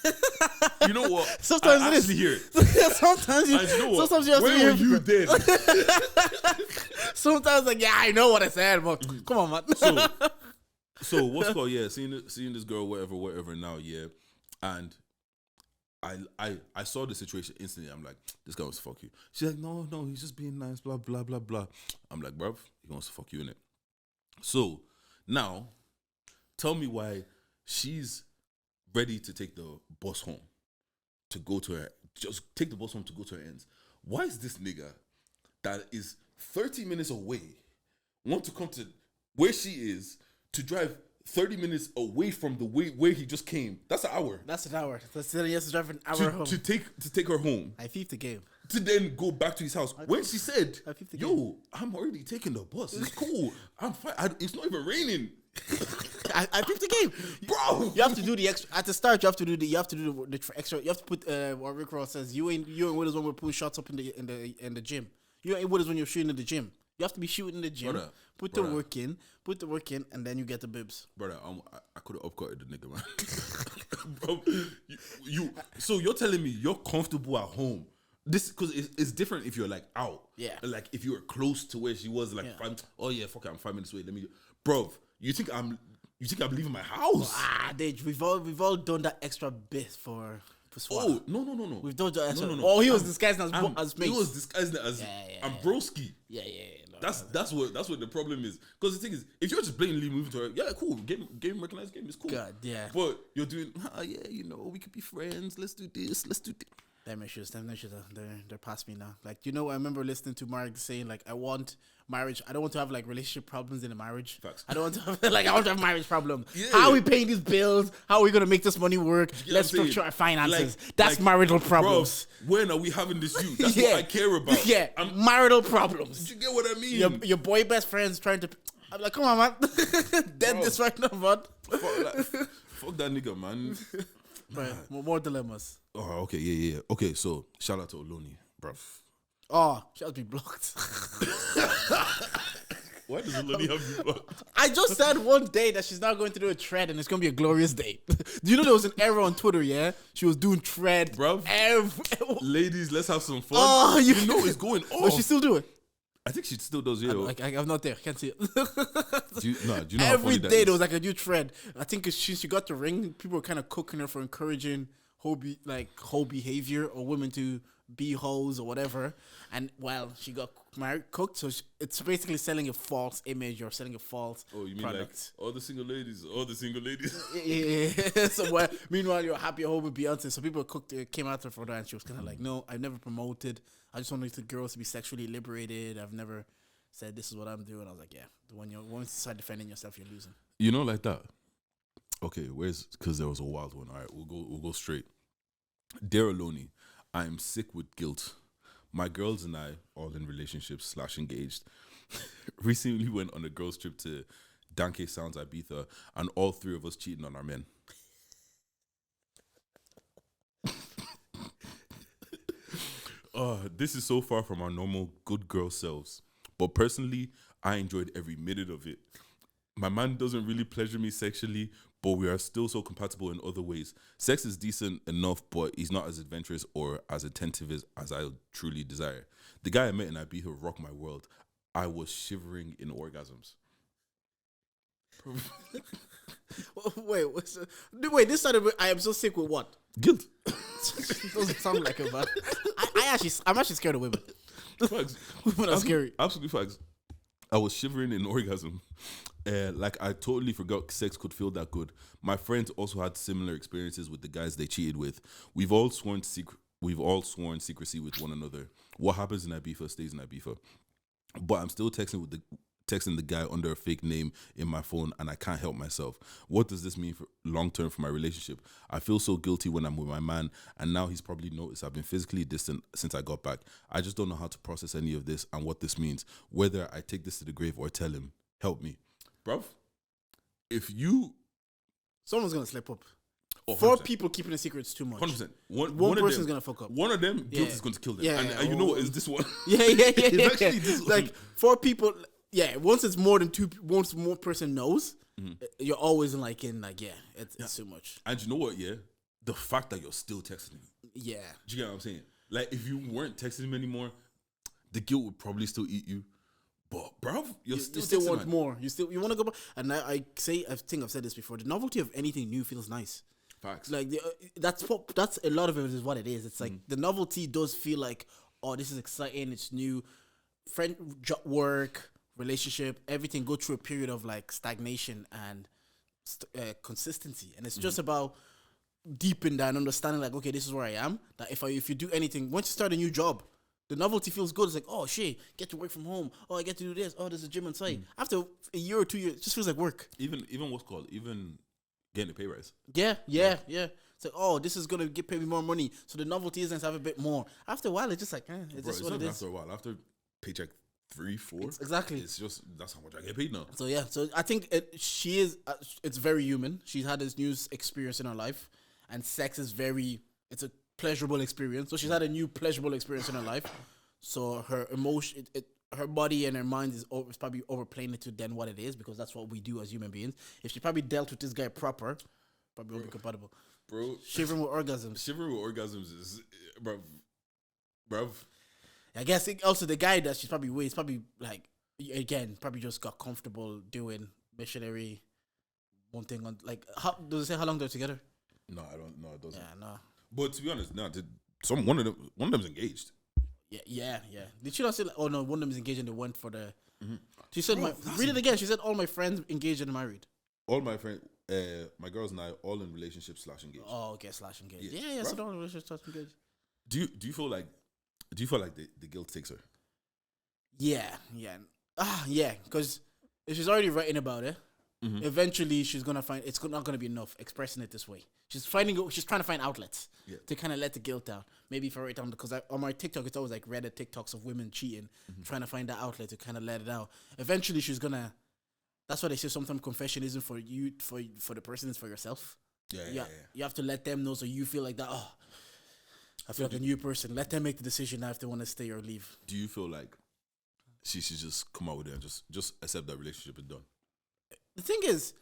Sometimes it is. Hear it. Sometimes you. You know what? Sometimes you have Where to be were you then? Sometimes I know what I said, but come on, man. So what's called? Yeah, seeing this girl, whatever. Now, yeah, and I saw the situation instantly. I'm like, this guy wants to fuck you. She's like, no, he's just being nice, blah blah blah blah. I'm like, bruv, he wants to fuck you, innit? So now, tell me why she's ready to take the bus home to go to her, just take the bus home to go to her ends. Why is this nigga that is 30 minutes away want to come to where she is to drive 30 minutes away from the way where he just came? That's an hour. That's an hour. That's he has to drive an hour home to take her home. I thieved the game. To then go back to his house. When she said, yo, I'm already taking the bus. It's cool. I'm fine. It's not even raining. I picked the game, bro. You have to do the extra at the start. You have to do the extra. You have to put what Rick Ross says. You ain't with us when we're putting shots up in the gym. You ain't with us when you're shooting in the gym. You have to be shooting in the gym. Brother, put the work in, and then you get the bibs. Brother, I could have upcutted the nigga, man. Bro, so you're telling me you're comfortable at home? This because it's different if you're like out. Yeah. Like if you were close to where she was, like, fuck it, I'm 5 minutes away. Let me, bro. You think I'm leaving my house? We've all done that extra bit for Swag. Oh no. We've done that extra. No. Oh, he was disguised as mates. He was disguised as I'm broski. Yeah. No, that's what the problem is. Because the thing is, if you're just blatantly moving to her, yeah, cool. Game recognized game is cool. God, yeah. But you're doing, we could be friends. Let's do this. Let's do that. Them issues, they're past me now. Like, I remember listening to Mark saying, like, I want marriage. I don't want to have, like, relationship problems in a marriage. Facts. I don't want to have, I want to have marriage problems. Yeah. How are we paying these bills? How are we going to make this money work? Let's structure our finances. That's marital problems. Bro, when are we having this you? That's what I care about. Yeah, marital problems. Do you get what I mean? Your boy best friend's trying to... I'm like, come on, man. Dead this right now, man. Fuck that nigga, man. Right, more dilemmas. Oh, okay, yeah. Okay, so shout out to Oloni, bruv. Oh, she has been blocked. Why does Oloni have you blocked? I just said one day that she's not going to do a thread and it's going to be a glorious day. Do you know there was an error on Twitter, yeah? She was doing thread. Bruv. Ladies, let's have some fun. Oh, you know it's going on. But she still do it. I think she still does. Yeah, I'm not there. I can't see it. do you know every day there was like a new trend. I think since she got the ring, people were kind of cooking her for encouraging whole behavior or women to be hoes or whatever. And she got cooked, so it's basically selling a false image or selling a false. Oh, you mean product. like all the single ladies? Yeah. So meanwhile, you're happy at home with Beyonce. So people came at her for that, and she was kind of like, "No, I've never promoted. I just wanted the girls to be sexually liberated. I've never said this is what I'm doing." I was like, "Yeah, when you start defending yourself, you're losing." You know, like that. Okay, because there was a wild one. All right, we'll go straight. Dear Aloni, I am sick with guilt. My girls and I, all in relationships / engaged, recently went on a girls trip to Danke Sounds Ibiza, and all 3 of us cheating on our men. This is so far from our normal good girl selves. But personally, I enjoyed every minute of it. My man doesn't really pleasure me sexually, but we are still so compatible in other ways. Sex is decent enough, but he's not as adventurous or as attentive as I truly desire. The guy I met in Ibiza rocked my world. I was shivering in orgasms. Wait, this started with I am so sick with what? Guilt. Doesn't sound like it, man. I'm actually scared of women. Facts. Women are scary. Absolutely facts. I was shivering in orgasm. Like I totally forgot sex could feel that good. My friends also had similar experiences with the guys they cheated with. We've all sworn secrecy with one another. What happens in Ibiza stays in Ibiza. But I'm still texting the guy under a fake name in my phone, and I can't help myself. What does this mean for long term for my relationship? I feel so guilty when I'm with my man, and now he's probably noticed I've been physically distant since I got back. I just don't know how to process any of this and what this means. Whether I take this to the grave or tell him, help me, bruv. Someone's gonna slip up. Oh, 4 people keeping a secret is too much. 100%. One person's gonna fuck up. One of them, guilt is going to kill them. Yeah, and you know what is this one? Yeah. It's actually this one. Like 4 people. Yeah, once it's more than 2, once more person knows, you're always it's too much. And you know what? Yeah, the fact that you're still texting him. Yeah, Do you get what I'm saying? Like if you weren't texting him anymore, the guilt would probably still eat you. But bruv, you still want more. You want to go back. And I think I've said this before. The novelty of anything new feels nice. Facts. Like that's a lot of it is what it is. It's like the novelty does feel like, oh, this is exciting. It's new. Work, relationship, everything go through a period of like stagnation and consistency, and it's just about deepening that and understanding like, okay, this is where I am. That if you do anything, once you start a new job, the novelty feels good. It's like, oh shit, get to work from home. Oh, I get to do this. Oh, there's a gym on site. After a year or 2 years, it just feels like work. Even what's called getting a pay rise. Yeah. It's like, oh, this is gonna pay me more money. So the novelty isn't to have a bit more. After a while, it's just like, it's just what it is. After a while, after paycheck 3, 4, exactly. It's just that's how much I get paid now. So yeah, so I think it's very human. She's had this new experience in her life, and sex is it's a pleasurable experience. So she's had a new pleasurable experience in her life. So her emotion, her body and her mind is probably overplaying it to then what it is, because that's what we do as human beings. If she probably dealt with this guy proper, probably won't be compatible. Bro, shivering with orgasms. Shivering with orgasms is, bro. I guess also the guy that she's probably with is probably like, again, probably just got comfortable doing missionary one thing on, like, does it say how long they're together? No, I don't know. It doesn't. Yeah, no. But to be honest, one of them's engaged. Yeah. Did she not say like, oh no, one of them is engaged and they went for the? She said, read it again. She said all my friends engaged and married. All my friends, my girls and I, all in relationships / engaged. Oh, okay, / engaged. Yeah. So all in relationships / engaged. Do you feel like the guilt takes her? Yeah. Because if she's already writing about it, eventually she's gonna find it's not gonna be enough expressing it this way. She's trying to find outlets to kind of let the guilt out. Maybe if I write down, because on my TikTok it's always like Reddit TikToks of women cheating, trying to find that outlet to kind of let it out. Eventually she's gonna. That's why they say sometimes confession isn't for you, for the person, it's for yourself. Yeah. You have to let them know, so you feel like that. Oh, I feel like a new person. Let them make the decision now if they want to stay or leave. Do you feel like she should just come out with it and just accept that relationship is done? The thing is,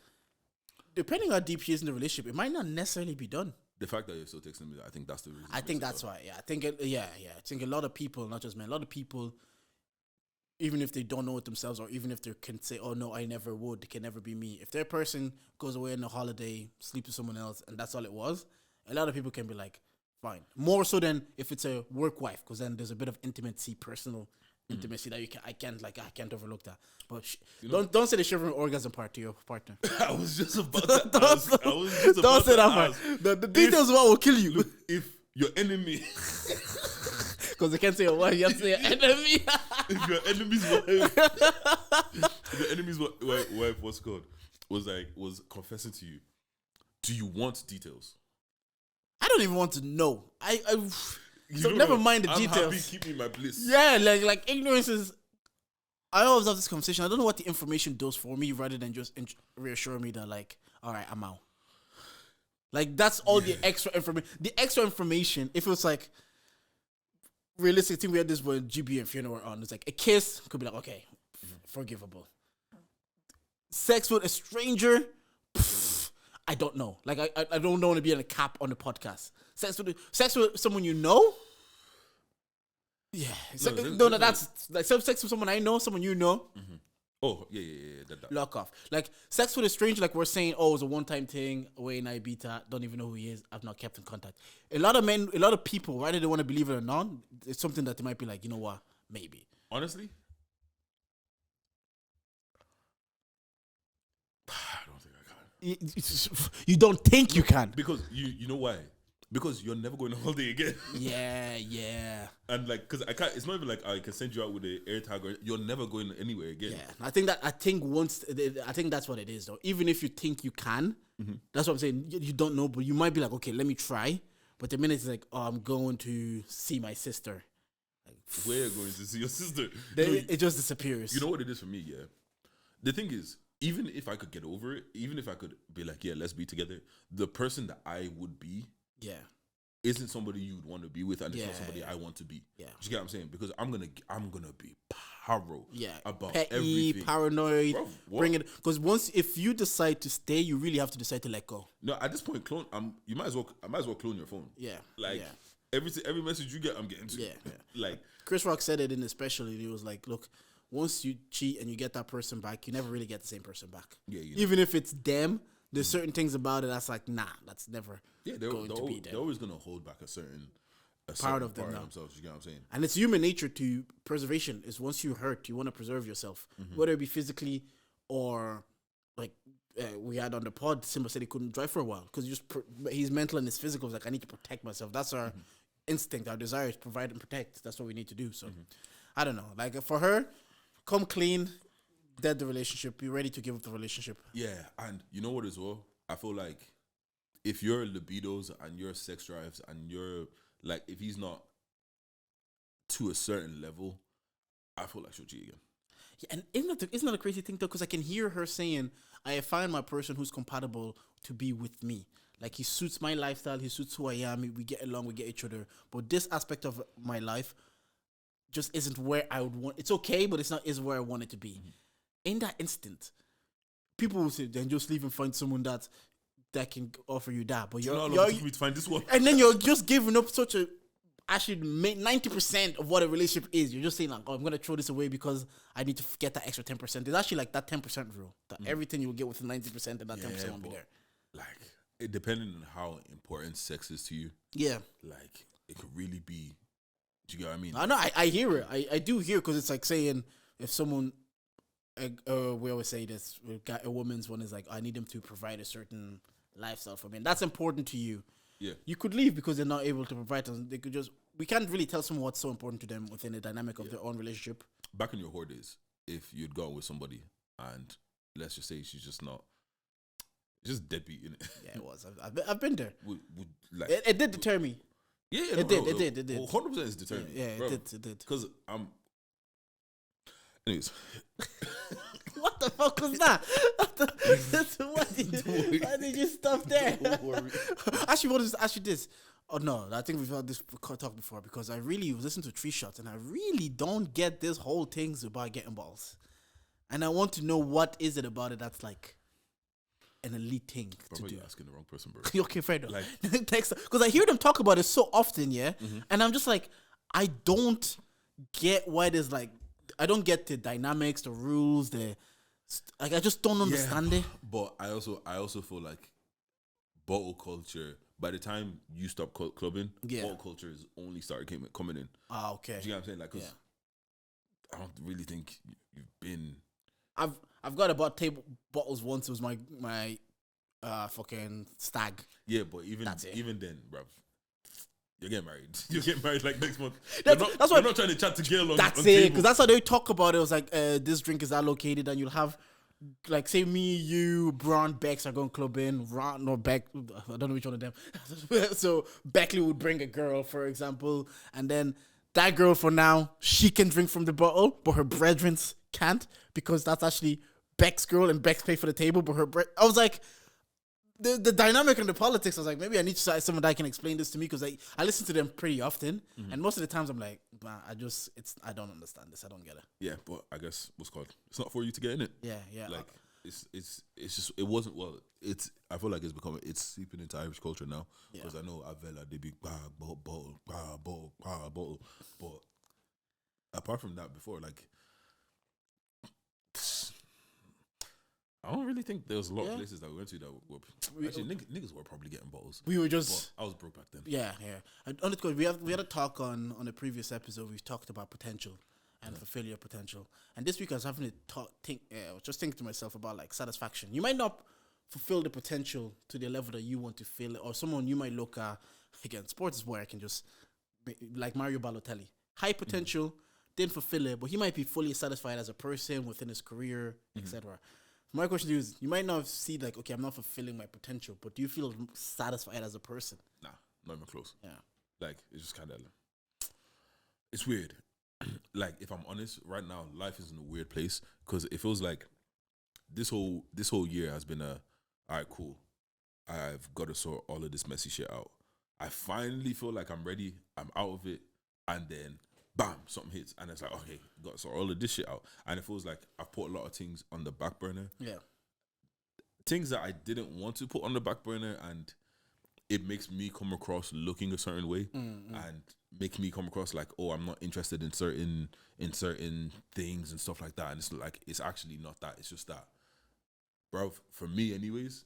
depending on how deep she is in the relationship, it might not necessarily be done. The fact that you're still texting me, I think that's the reason. I think that's why. Yeah, I think I think a lot of people, not just men, a lot of people even if they don't know it themselves, or even if they can say, "Oh no, I never would," it can never be me. If their person goes away on a holiday, sleeps with someone else, and that's all it was, a lot of people can be like, "Fine." More so than if it's a work wife, because then there's a bit of intimacy, personal intimacy that I can't overlook that. But don't say the shivering orgasm part to your partner. I was just about to. Don't say that part. The details of what will kill you. Look, if your enemy, because they can't say your wife, you have to say your enemy. If your enemy's wife, what's it called, was confessing to you, do you want details? I don't even want to know. So never mind the details. I'm happy, keep me in my bliss. Yeah, like ignorance is. I always have this conversation. I don't know what the information does for me, rather than just reassure me that, like, all right, I'm out. Like, that's all the extra information. The extra information, if it was like, realistic thing, we had this with GB and Fiona were on. It's like a kiss could be like, okay, forgivable. Sex with a stranger, I don't know. Like, I don't want to be on a cap on the podcast. Sex with someone you know. Yeah, that's like sex with someone I know, someone you know. Mm-hmm. Oh yeah. That. Lock off. Like sex with a stranger, like we're saying, oh, it's a one-time thing. Away in Ibiza, don't even know who he is. I've not kept in contact. A lot of people, whether they want to believe it or not, it's something that they might be like, you know what, maybe. Honestly, I don't think I can. You don't think you can because you know why? Because you're never going on holiday again. Yeah. And like, because I can't. It's not even like I can send you out with the air tag. Or you're never going anywhere again. Yeah, I think that's what it is though. Even if you think you can, that's what I'm saying. You don't know, but you might be like, okay, let me try. But the minute it's like, oh, I'm going to see my sister. Like, where going to see your sister? It just disappears. You know what it is for me, yeah? The thing is, even if I could get over it, even if I could be like, yeah, let's be together, the person that I would be, isn't somebody you'd want to be with, and it's not somebody I want to be. Yeah, you get what I'm saying? Because I'm gonna be paro. About petty, everything, paranoid. Bring it, because if you decide to stay, you really have to decide to let go. No, at this point, I might as well clone your phone. Yeah, every message you get, I'm getting to. Yeah. Like Chris Rock said it in his special. He was like, look, once you cheat and you get that person back, you never really get the same person back. Yeah, even if it's them. There's certain things about it that's like, nah, that's never going to be there. They're always going to hold back a certain part of themselves. You get what I'm saying? And it's human nature to preservation. Is once you hurt, you want to preserve yourself, whether it be physically or like we had on the pod. Simba said he couldn't drive for a while because his mental and his physical was like, I need to protect myself. That's our instinct, our desire is provide and protect. That's what we need to do. So I don't know. Like for her, come clean. Dead the relationship, be ready to give up the relationship. Yeah, and you know what as well? I feel like if your libidos and your sex drives and your like, if he's not to a certain level, I feel like she'll cheat again. Yeah, and isn't that a crazy thing though? Because I can hear her saying, "I have found my person who's compatible to be with me. Like he suits my lifestyle, he suits who I am. We get along, we get each other. But this aspect of my life just isn't where I would want. It's okay, but isn't where I want it to be." In that instant, people will say, then just leave and find someone that can offer you that. But you're me to find this one. And then you're just giving up such a, actually 90% of what a relationship is. You're just saying like, oh, I'm going to throw this away because I need to get that extra 10%. It's actually like that 10% rule. That everything you will get within 90% and that 10% won't be there. Like, depending on how important sex is to you. Yeah. like it could really be, do you get what I mean? I know, I hear it. I do hear, because it's like saying if someone... we always say this. A woman's one is like, I need them to provide a certain lifestyle for me, and that's important to you. Yeah, you could leave because they're not able to provide. They could just. We can't really tell someone what's so important to them within the dynamic of their own relationship. Back in your whore days, if you'd gone with somebody and let's just say she's just not, just deadbeat in it. Yeah, it was. I've been there. It did deter me. Yeah, it did. 100% is determined. Yeah, it did. Because anyways. What the fuck was that? Why did you stop there? Don't worry. Actually, what is actually this? Oh no, I think we've had this talk before, because I really was listening to Tree Shots and I really don't get this whole thing about getting balls. And I want to know what is it about it that's like an elite thing to do. You're asking the wrong person, bro. Okay, fair enough. Because I hear them talk about it so often, yeah? And I'm just like, I don't get why there's like I don't get the dynamics, the rules, I just don't understand it. But I also feel like bottle culture. By the time you stop clubbing, bottle culture is only started coming in. Ah, okay. Do you know what I'm saying? Like, cause I don't really think you've been. I've got about table bottles once. It was my fucking stag. Yeah, but even then, bruv, you're getting married. You're getting married like next month. That's why you're not trying to chat to girl on. That's on it, because that's how they talk about it. It was like this drink is allocated, and you'll have. Like, say me, you, Braun, Bex are going clubbing. Ron or Beck, I don't know which one of them. So Beckley would bring a girl, for example, and then that girl for now, she can drink from the bottle, but her brethren can't, because that's actually Beck's girl and Beck's pay for the table, but I was like, the dynamic and the politics, I was like, maybe I need to cite someone that can explain this to me, because I listen to them pretty often, and most of the times I'm like, nah, I don't understand this, I don't get it. Yeah, but I guess it's not for you to get in it. Yeah. Like it's just it wasn't I feel like it's seeping into Irish culture now, because I know Avella they be bottle, but apart from that, before, like, I don't really think there was a lot of places that we went to that were actually niggas were probably getting bottles. We were just. But I was broke back then. Yeah. And on the we had a talk on a previous episode. We talked about potential and fulfill your potential. And this week I was having to I was just thinking to myself about like satisfaction. You might not fulfill the potential to the level that you want to feel it, or someone you might look at. Again, sports is where I can just like Mario Balotelli, high potential, didn't fulfill it, but he might be fully satisfied as a person within his career, etc. My question to you is, you might not see like, okay, I'm not fulfilling my potential, but do you feel satisfied as a person? Nah, not even close. Yeah. Like, it's just kind of, it's weird. Like, if I'm honest, right now, life is in a weird place, because it feels like this whole year has been all right, cool. I've got to sort all of this messy shit out. I finally feel like I'm ready. I'm out of it. And then, bam, something hits, and it's like, okay, got to sort all of this shit out. And it feels like I've put a lot of things on the back burner. Yeah. Things that I didn't want to put on the back burner, and it makes me come across looking a certain way, and make me come across like, oh, I'm not interested in certain things and stuff like that. And it's like, it's actually not that. It's just that, bro, for me anyways,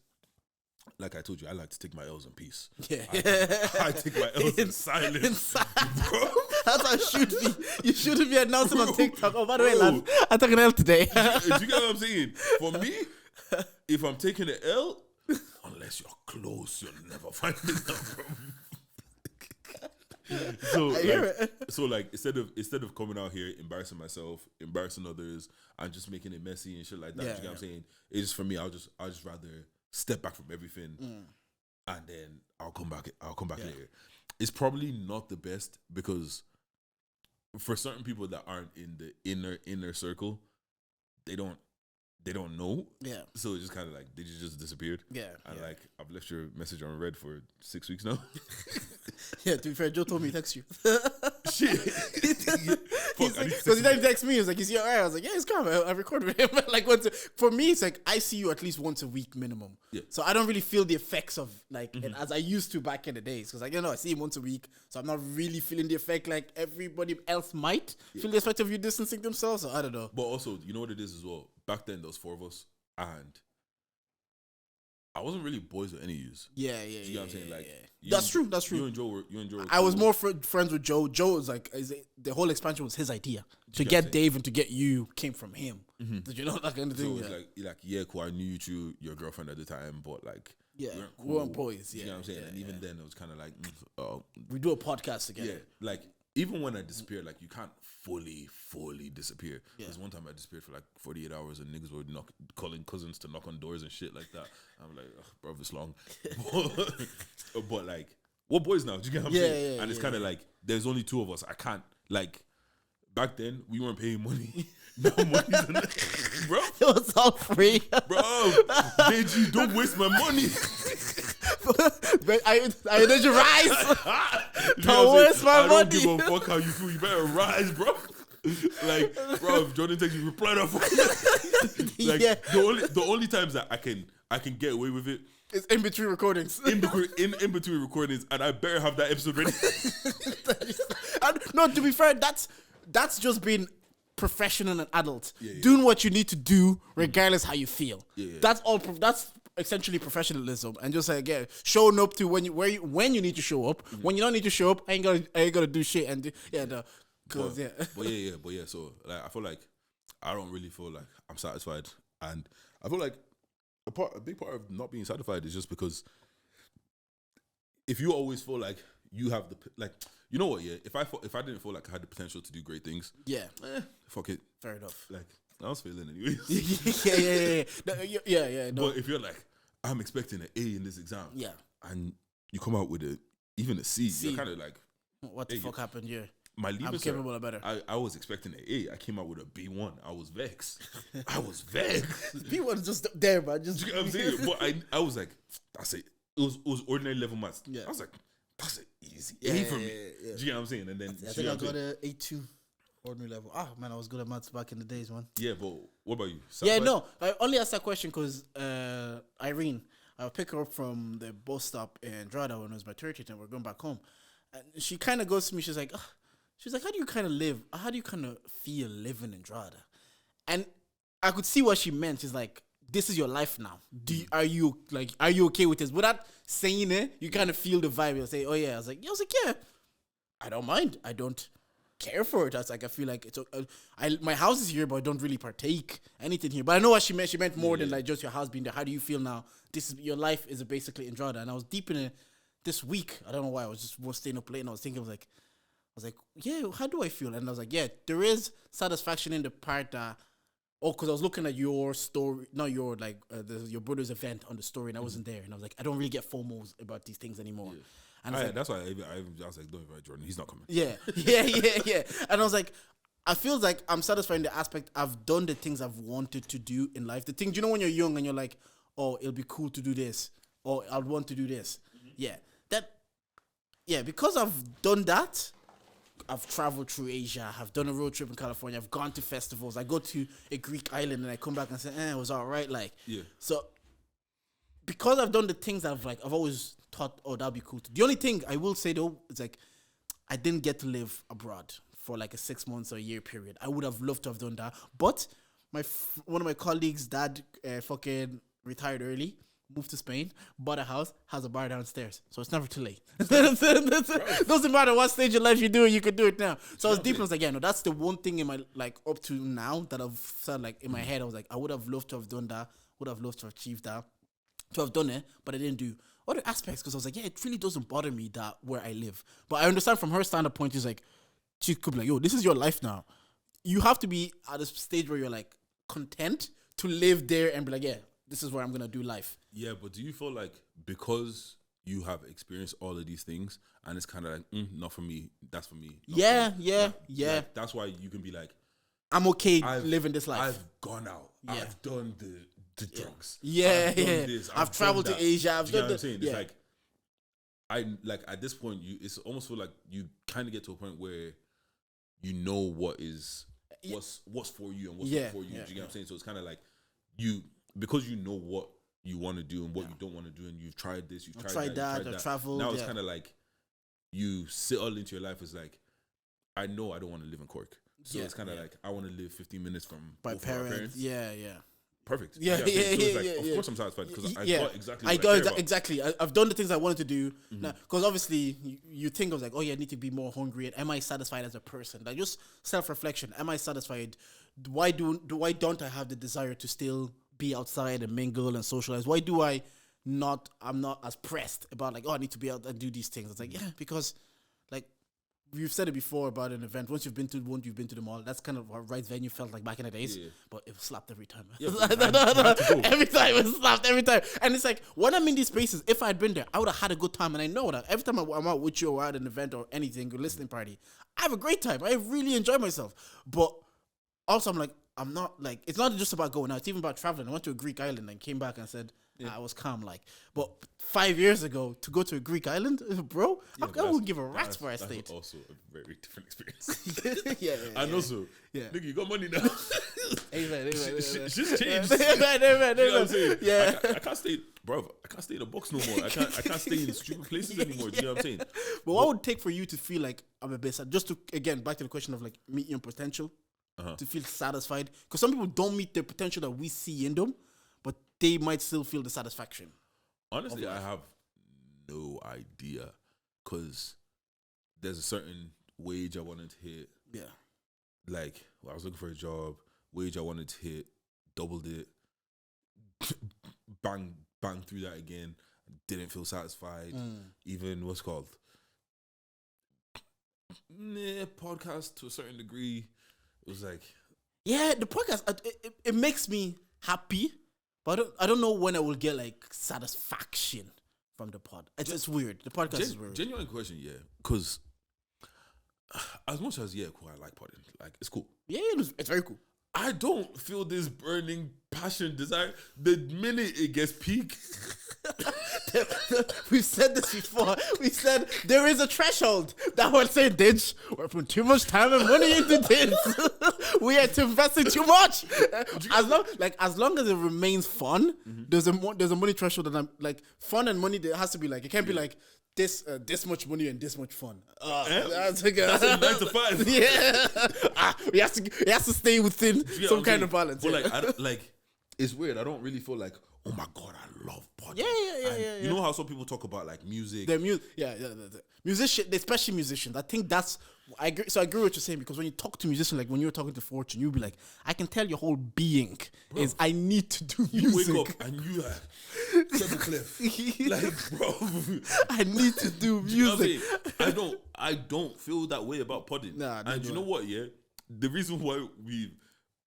like I told you, I like to take my L's in peace. Yeah. I take my L's in silence. Bro. That's how it should be. You shouldn't be announcing on TikTok. Oh, by the way, lads, I took an L today. Do you get what I'm saying? For me, if I'm taking an L, unless you're close, you'll never find it. So like instead of coming out here embarrassing myself, embarrassing others, and just making it messy and shit like that, you get what I'm saying? It's just, for me, I'll just rather step back from everything, and then I'll come back later. It's probably not the best, because for certain people that aren't in the inner circle, they don't know. Yeah. So it's just kind of like, did you just disappeared? Yeah. And like, I've left your message on red for 6 weeks now. Yeah, to be fair, Joe told me to text you. Shit. Because he didn't text me. He was like, is he alright? I was like, yeah, he's calm. I record with him. Like, for me, it's like, I see you at least once a week minimum. Yeah. So I don't really feel the effects of like, it as I used to back in the days. Because like, I see him once a week. So I'm not really feeling the effect like everybody else might feel the effect of you distancing themselves. So I don't know. But also, you know what it is as well? Back then, there was 4 of us, and I wasn't really boys with any use. Yeah. You know what I'm saying? Like, that's true. You and Joe were I was more friends with Joe. Joe was like, the whole expansion was his idea. To get Dave and to get you came from him. Did you know that kind of thing? So it's like, yeah, cool. I knew you through your girlfriend at the time, but like, we weren't boys. Yeah, you know what I'm saying? And even then, it was kind of like, we do a podcast together. Yeah, like, even when I disappeared, like, you can't fully disappear. Because one time I disappeared for like 48 hours, and niggas were calling cousins to knock on doors and shit like that. I'm like, bro, it's long. But like, we're boys now. Do you get what I'm saying? Yeah, and it's kind of like, there's only 2 of us. I can't, like, back then, we weren't paying money. No money's bro. It was all free. Bro, Deji, don't waste my money. But I need you rise. Don't waste my money. I don't give a fuck how you feel. You better rise, bro. Like, bro, if Jordan takes you, reply that for me. Like, the only times that I can get away with it, it's in between recordings. In between recordings, and I better have that episode ready. No, to be fair, that's just been professional and adult, doing what you need to do regardless how you feel. That's all. That's essentially professionalism, and just like showing up to when you need to show up. When you don't need to show up, I ain't gonna do shit. And So like, I feel like I don't really feel like I'm satisfied, and I feel like a big part of not being satisfied is just because if you always feel like you have you know what? Yeah, if I didn't feel like I had the potential to do great things, fuck it. Fair enough. Like I was failing anyway. No. But if you're like, I'm expecting an A in this exam, and you come out with even a C, you're kind of like, what the fuck happened here? My leaving I'm capable of better. I was expecting an A. I came out with a B1. I was vexed. B1 is just there, man. Just you know what I'm saying. But I was like, that's it. It was ordinary level maths. Yeah. I was like, that's an easy A for me. Do you know what I'm saying? And then I think I got an A2 ordinary level. Ah, man, I was good at maths back in the days, man. Yeah, but what about you? I only asked that question because Irene, I'll pick her up from the bus stop in Drada when it was my 30th and we're going back home. And she kind of goes to me, she's like, how do you kind of live? How do you kind of feel living in Drada? And I could see what she meant. She's like, this is your life now. Are you okay with this? Without saying it, you kind of feel the vibe. You'll say, oh yeah. I was like, yeah. I don't mind. I don't care for it. I was like, I feel like it's my house is here, but I don't really partake anything here. But I know what she meant. She meant more than like just your house being there. How do you feel now? Your life is basically in Drada. And I was deep in it this week. I don't know why. I was just staying up late and I was thinking, I was like, yeah, how do I feel? And I was like, yeah, there is satisfaction in the part that, because I was looking at your story, not your, your brother's event on the story, and I wasn't there. And I was like, I don't really get FOMOs about these things anymore. Yeah. And that's why I was like, don't invite Jordan. He's not coming. Yeah. And I was like, I feel like I'm satisfied in the aspect I've done the things I've wanted to do in life. The things, you know, when you're young and you're like, oh, it'll be cool to do this, or I'd want to do this. Mm-hmm. Because I've done that, I've traveled through Asia. I've done a road trip in California. I've gone to festivals. I go to a Greek island and I come back and say, it was all right. So because I've done the things I've always thought, oh, that'd be cool. The only thing I will say though is I didn't get to live abroad for a 6 months or a year period. I would have loved to have done that. But one of my colleagues' dad fucking retired early. Moved to Spain, bought a house, has a bar downstairs. So it's never too late. Doesn't matter what stage of life you do it, you can do it now. So I was deep and I was like, no, that's the one thing in my, up to now that I've said, in my head, I was like, I would have loved to have done that, would have loved to have achieved that, to have done it, but I didn't do other aspects because I was like, it really doesn't bother me that where I live. But I understand from her standpoint point, is she could be like, yo, this is your life now. You have to be at a stage where you're content to live there and be like, this is where I'm going to do life. Yeah, but do you feel like because you have experienced all of these things and it's kind of not for me, that's for me? Yeah. That's why you can be like, I'm okay living this life. I've gone out. Yeah. I've done the drugs. Yeah, I've traveled to Asia. I've done what I'm saying? It's at this point, it's almost feel like you kind of get to a point where you know what's for you and what's not for you. Do you get what I'm saying? So it's kind of like because you know what you want to do and what you don't want to do, and you've tried this, you've tried that, I've traveled. Now it's kind of like you sit all into your life as I know I don't want to live in Cork, so it's kind of I want to live 15 minutes from my parents. Perfect. Of course I'm satisfied because I got exactly. Exactly. I've done the things I wanted to do. Now, because obviously you think of I need to be more hungry. And am I satisfied as a person? Just self-reflection. Am I satisfied? Why don't I have the desire to still be outside and mingle and socialize? Why do I'm not as pressed about I need to be out and do these things? It's because we've said it before about an event. Once you've been to one, you've been to them all. That's kind of what Rights Venue felt like back in the days. But it was slapped every time. Every time it was slapped every time. And it's when I'm in these spaces, if I'd been there, I would have had a good time. And I know that every time I'm out with you or at an event or anything, or listening party, I have a great time. I really enjoy myself. But also I'm not it's not just about going out. It's even about traveling. I went to a Greek island and came back and said, I was calm. But 5 years ago, to go to a Greek island, bro, I wouldn't give a rat's where I stayed. That's also a very different experience. And also, look, you got money now. Amen. It's just changed. Amen. You know what I'm saying? Yeah. I can't stay, bro. I can't stay in a box no more. I can't stay in stupid places anymore. Do you know what I'm saying? But what would it take for you to feel like I'm a best? Just to, again, back to the question of meet your potential. to feel satisfied. Because some people don't meet the potential that we see in them, but they might still feel the satisfaction. Honestly, I have no idea. Because there's a certain wage I wanted to hit. Yeah. Like, I was looking for a job, wage I wanted to hit, doubled it, bang through that again, didn't feel satisfied. Even, what's called? Podcast to a certain degree. It was like... Yeah, the podcast, it makes me happy, but I don't know when I will get, like, satisfaction from the pod. It's weird. The podcast is weird. Genuine question, yeah. Because as much as, cool, I like podding. Like, it's cool. Yeah, it's very cool. I don't feel this burning passion, desire. The minute it gets peak... We've said this before. We said there is a threshold that we're saying, Ditch, we're putting too much time and money into this. We are investing too much. As long as it remains fun, there's a money threshold that I'm like fun and money. There has to be like it can't be like this much money and this much fun. That's a 9 to 5. Yeah, it has to stay within some kind of balance. But it's weird. I don't really feel like, oh my God, I love podcasts. Yeah. You know how some people talk about like music? The musician, especially musicians. I think that's, I agree with what you're saying, because when you talk to musicians, like when you're talking to Fortune, you'll be like, I can tell your whole being is I need to do music. You wake up and you like, Trevor Cliff. Like, bro. I need to do music. I don't feel that way about podding. Nah, and you know what, the reason why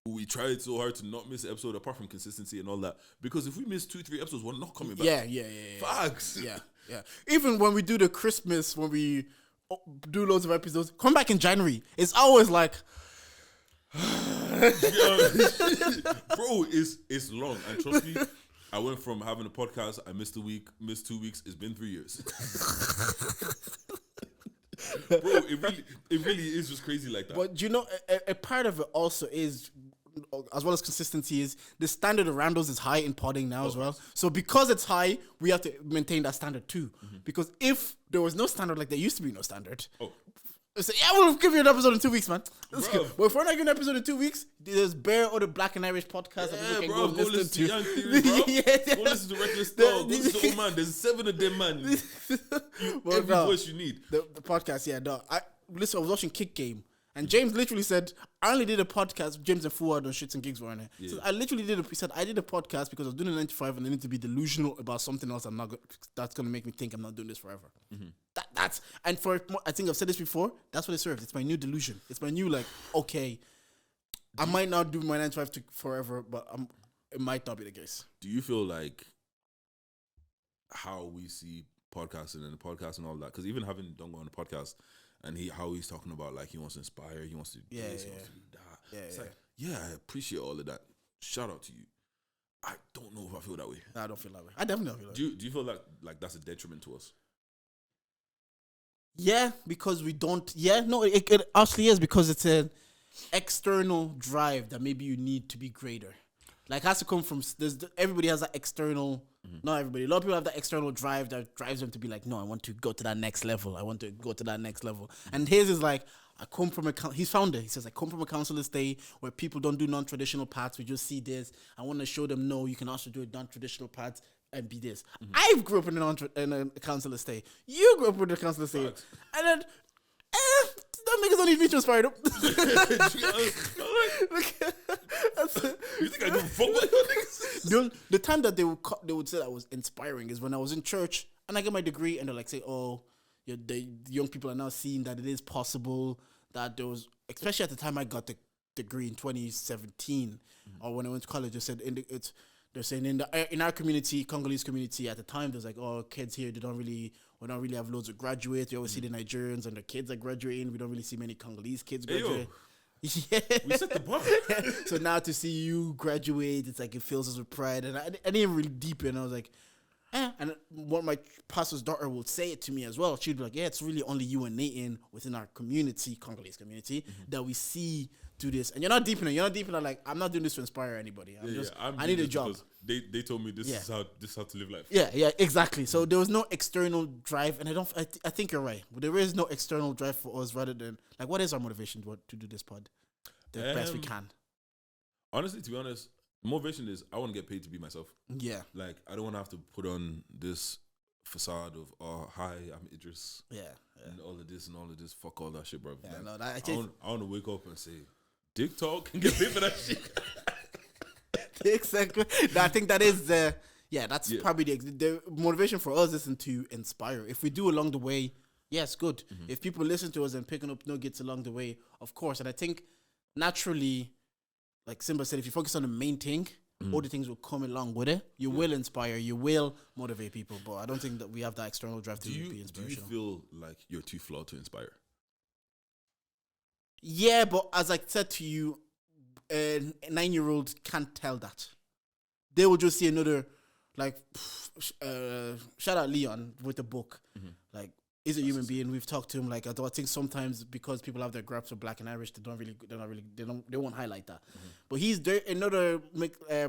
we tried so hard to not miss an episode, apart from consistency and all that, because if we miss 2-3 episodes, we're not coming back. Yeah. Facts. Yeah. Even when we do the Christmas, when we do loads of episodes, come back in January. It's always like, bro, it's long. And trust me, I went from having a podcast, I missed a week, missed 2 weeks. It's been 3 years. Bro, it really is just crazy like that. But you know, a part of it also is, as well as consistency, is the standard around us is high in podding now as well. So because it's high, we have to maintain that standard too. Because if there was no standard, like there used to be no standard. So we'll give you an episode in 2 weeks, man. Let's go. Well, if we're not giving an episode in 2 weeks, there's Bear or the Black and Irish podcast that people can go listen to. Young Theory, bro. Go listen to Reckless Dog. Go listen to Old Man. There's 7 of them, man. Every voice you need. The podcast, I was watching Kick Game, and James literally said, I only did a podcast. James and Fuad on Shits and Gigs were on it. So I literally he said, I did a podcast because I was doing a 9 to 5 and I need to be delusional about something else that's going to make me think I'm not doing this forever. And I think I've said this before, that's what it serves. It's my new delusion. It's my new, like, okay, I might not do my 9 to 5 forever, but it might not be the case. Do you feel like how we see podcasting and the podcast and all that, because even having Dongo on the podcast and how he's talking about like he wants to inspire, he wants to do this, he wants to do that. Like, I appreciate all of that. Shout out to you. I don't know if I feel that way. No, I don't feel that way. I definitely don't feel that way. Do you feel like that's a detriment to us? Yeah, because we don't. Yeah, no, it actually is, because it's an external drive that maybe you need to be greater. Like, has to come from. Everybody has that external. Not everybody. A lot of people have that external drive that drives them to be like, no, I want to go to that next level. And his is like, I come from he's founder. He says, I come from a council estate where people don't do non-traditional paths. We just see this. I want to show them, no, you can also do a non-traditional path and be this. I grew up in a council estate. You grew up in a council estate. Facts. And then, that niggas don't even need to inspire them. You think I give a fuck about your niggas? The time that they would say that I was inspiring is when I was in church and I get my degree and they're like, say, oh, the young people are now seeing that it is possible, that there was, especially at the time I got the degree in 2017 or when I went to college, they said they're saying in our community, Congolese community at the time, there's like, oh, kids here, we don't really have loads of graduates. We always see the Nigerians and the kids are graduating. We don't really see many Congolese kids graduate. Yeah. We set the bar. So now to see you graduate, it's like it fills us with pride. And I didn't really deep in. I was like, And what my pastor's daughter would say it to me as well. She'd be like, yeah, it's really only you and Nathan within our community, Congolese community, that we see do this. And you're not deep in it. You're not deep in it. Like, I'm not doing this to inspire anybody. I need a job. They told me this is how to live life. Yeah, exactly. So there was no external drive, and I think you're right. But there is no external drive for us rather than, like, what is our motivation to do this pod? the best we can. Honestly, to be honest, motivation is I want to get paid to be myself. Yeah. Like, I don't want to have to put on this facade of, oh, hi, I'm Idris. Yeah. And all of this and all of this. Fuck all that shit, bro. Yeah, like, no, I want to wake up and say, Dick talk and get paid for that shit. Exactly. I think that is that's probably the motivation for us isn't to inspire. If we do along the way, yes, good. If people listen to us and picking up nuggets along the way, of course. And I think naturally, like Simba said, if you focus on the main thing, all the things will come along with it. You will inspire, you will motivate people. But I don't think that we have that external drive to be inspirational. Do you feel like you're too flawed to inspire? Yeah, but as I said to you, a 9-year-old can't tell that. They will just see another, like, shout out Leon with the book. Like, he's a human being. We've talked to him. Like, I think sometimes because people have their grasp of Black and Irish, they won't highlight that. But he's there. Another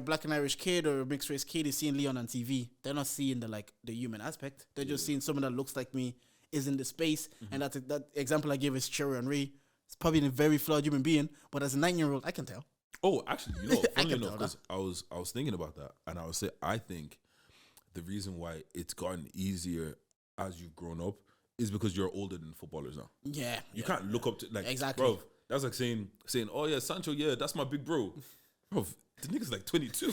Black and Irish kid or mixed race kid is seeing Leon on TV. They're not seeing the human aspect. They're just seeing someone that looks like me is in the space. And that example I gave is Cherry and Ray. It's probably a very flawed human being, but as a 9-year-old, I can tell. Oh, actually, you know, funny enough, because I was thinking about that, and I would say I think the reason why it's gotten easier as you've grown up is because you're older than footballers now. Yeah, you can't look up to like exactly, bro. That's like saying, oh yeah, Sancho, yeah, that's my big bro. Bro, the nigga's like 22.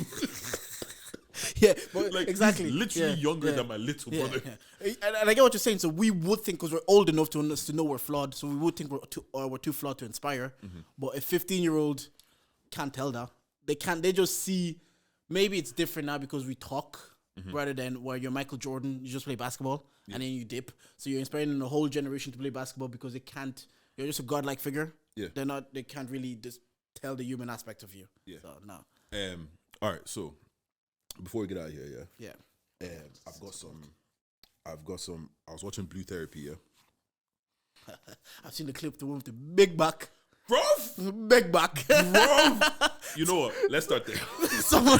Yeah, but like, exactly, he's literally younger than my little brother. Yeah. And I get what you're saying. So we would think because we're old enough to know we're flawed, so we would think we're too flawed to inspire. But a 15-year-old can't tell that. They can't. They just see. Maybe it's different now because we talk rather than where you're Michael Jordan, you just play basketball and then you dip. So you're inspiring the whole generation to play basketball because they can't. You're just a godlike figure. Yeah, they're not. They can't really just tell the human aspect of you. Yeah. So no. All right. So before we get out of here, yeah. I've got some. I was watching Blue Therapy. Yeah. I've seen the clip. The one with the big back. Bro, big back. Bro, you know what? Let's start there. Someone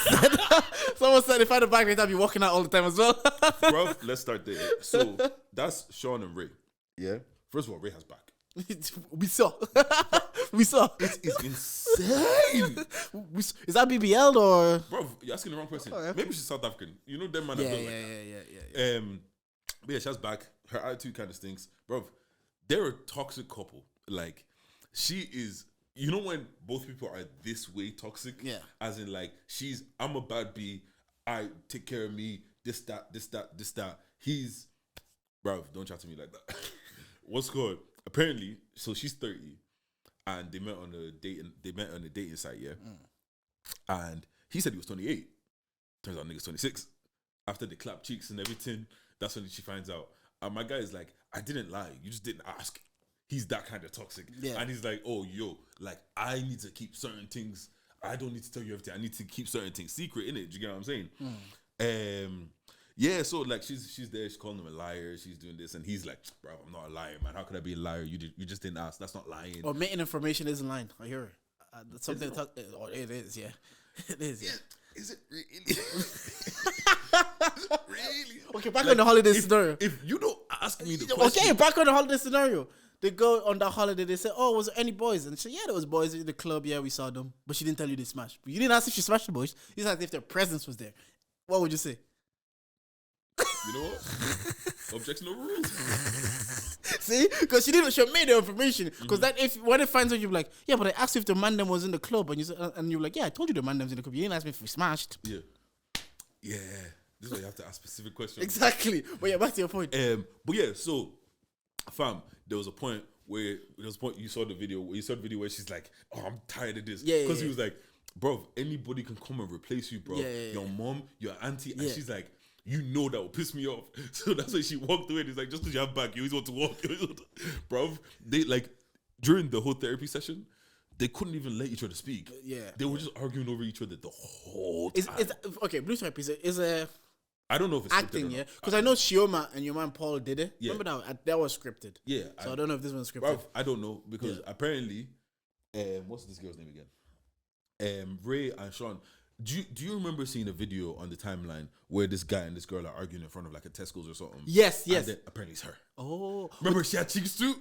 said if I had a back, I'd be walking out all the time as well. Bro, let's start there. So that's Sean and Ray. Yeah. First of all, Ray has back. We saw. It is insane. Is that BBL or? Bro, you're asking the wrong person. Oh, yeah. Maybe she's South African. You know them man. Yeah. But yeah, she has back. Her attitude kind of stinks, bro. They're a toxic couple. Like. She is, you know, when both people are this way toxic, as in like I'm a bad bee, I take care of me, this that. He's, bro, don't chat to me like that. What's good? Apparently, so she's 30, and they met on a dating site, and he said he was 28. Turns out nigga's 26. After they clap cheeks and everything, that's when she finds out. And my guy is like, I didn't lie, you just didn't ask. He's that kind of toxic. Yeah. And he's like, oh, yo, like, I need to keep certain things. I don't need to tell you everything. I need to keep certain things secret, innit? Do you get what I'm saying? Yeah, so, like, she's there. She's calling him a liar. She's doing this. And he's like, bro, I'm not a liar, man. How could I be a liar? You just didn't ask. That's not lying. Omitting information isn't lying. I hear it. That's something it is, yeah. It is, yeah. Is it really? Really? Okay, back on the holiday scenario. If you don't ask me the question. Okay, back on the holiday scenario. They go on that holiday, they say, oh, was there any boys? And she said, yeah, there was boys in the club. Yeah, we saw them. But she didn't tell you they smashed. But you didn't ask if she smashed the boys. You just asked if their presence was there. What would you say? You know what? Objection overruled. See? Because she made the information. Because when it finds out, you're like, yeah, but I asked if the man them was in the club. And you're like, yeah, I told you the man them was in the club. You didn't ask me if we smashed. Yeah. Yeah. This is why you have to ask specific questions. Exactly. But yeah, back to your point. But yeah, so... Fam, there was a point you saw the video where she's like, oh, I'm tired of this. Yeah. Because he was like, bro, anybody can come and replace you, bro. Your mom, your auntie. And she's like, you know that will piss me off. So that's why she walked away. And he's like, just because you have back, you always want to walk. Bro, they like, during the whole therapy session, they couldn't even let each other speak. Yeah. They were just arguing over each other the whole time. Okay, Blue Therapy is a... I don't know if it's acting, yeah. Because I know Shioma and your man Paul did it. Yeah. Remember that was scripted. Yeah. So I don't know if this one's scripted. Bro, I don't know because apparently, what's this girl's name again? Ray and Sean. Do you remember seeing a video on the timeline where this guy and this girl are arguing in front of like a Tesco's or something? Yes. And then apparently it's her. Oh. Remember she had cheeks too?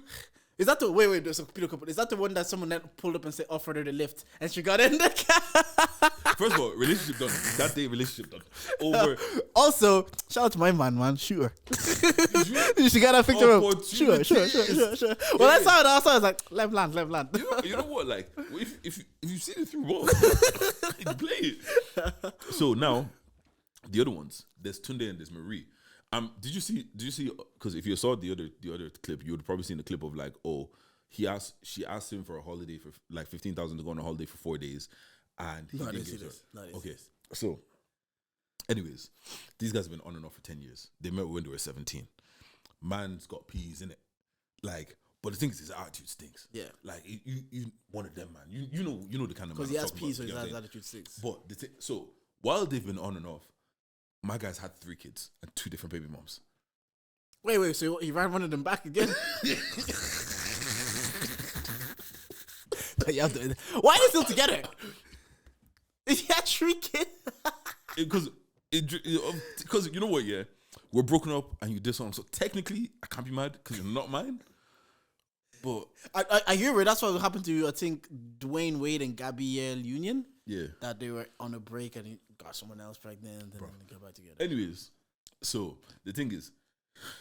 Is that the wait? There's a pedo couple. Is that the one that someone that pulled up and said offered her the lift and she got in the car? First of all, relationship done. That day, relationship done. Over. Also, shout out to my man. Sure. She got that picture up. Sure. Well, I saw it. I was like, left land. You know what? Like, if you see the through ball, you play it. So now, the other ones. There's Tunde and there's Marie. Did you see? Because if you saw the other clip, you would probably seen the clip of like, oh, she asked him for a holiday for like 15,000 to go on a holiday for 4 days, and he didn't give her. Okay, so, anyways, these guys have been on and off for 10 years. They met when they were 17. Man's got peas in it, like. But the thing is, his attitude stinks. Yeah, like you one of them, man. You know the kind of man. Because he has peas, so his attitude stinks. But so while they've been on and off, my guy's had 3 kids and 2 different baby moms. Wait, so he ran one of them back again? Why are they still together? He had 3 kids. Because you know what, yeah? We're broken up and you did something. So technically, I can't be mad because you're not mine. But I hear it. That's what happened to, I think, Dwayne Wade and Gabrielle Union. Yeah. That they were on a break and he got someone else pregnant and then they got back together. Anyways, so the thing is,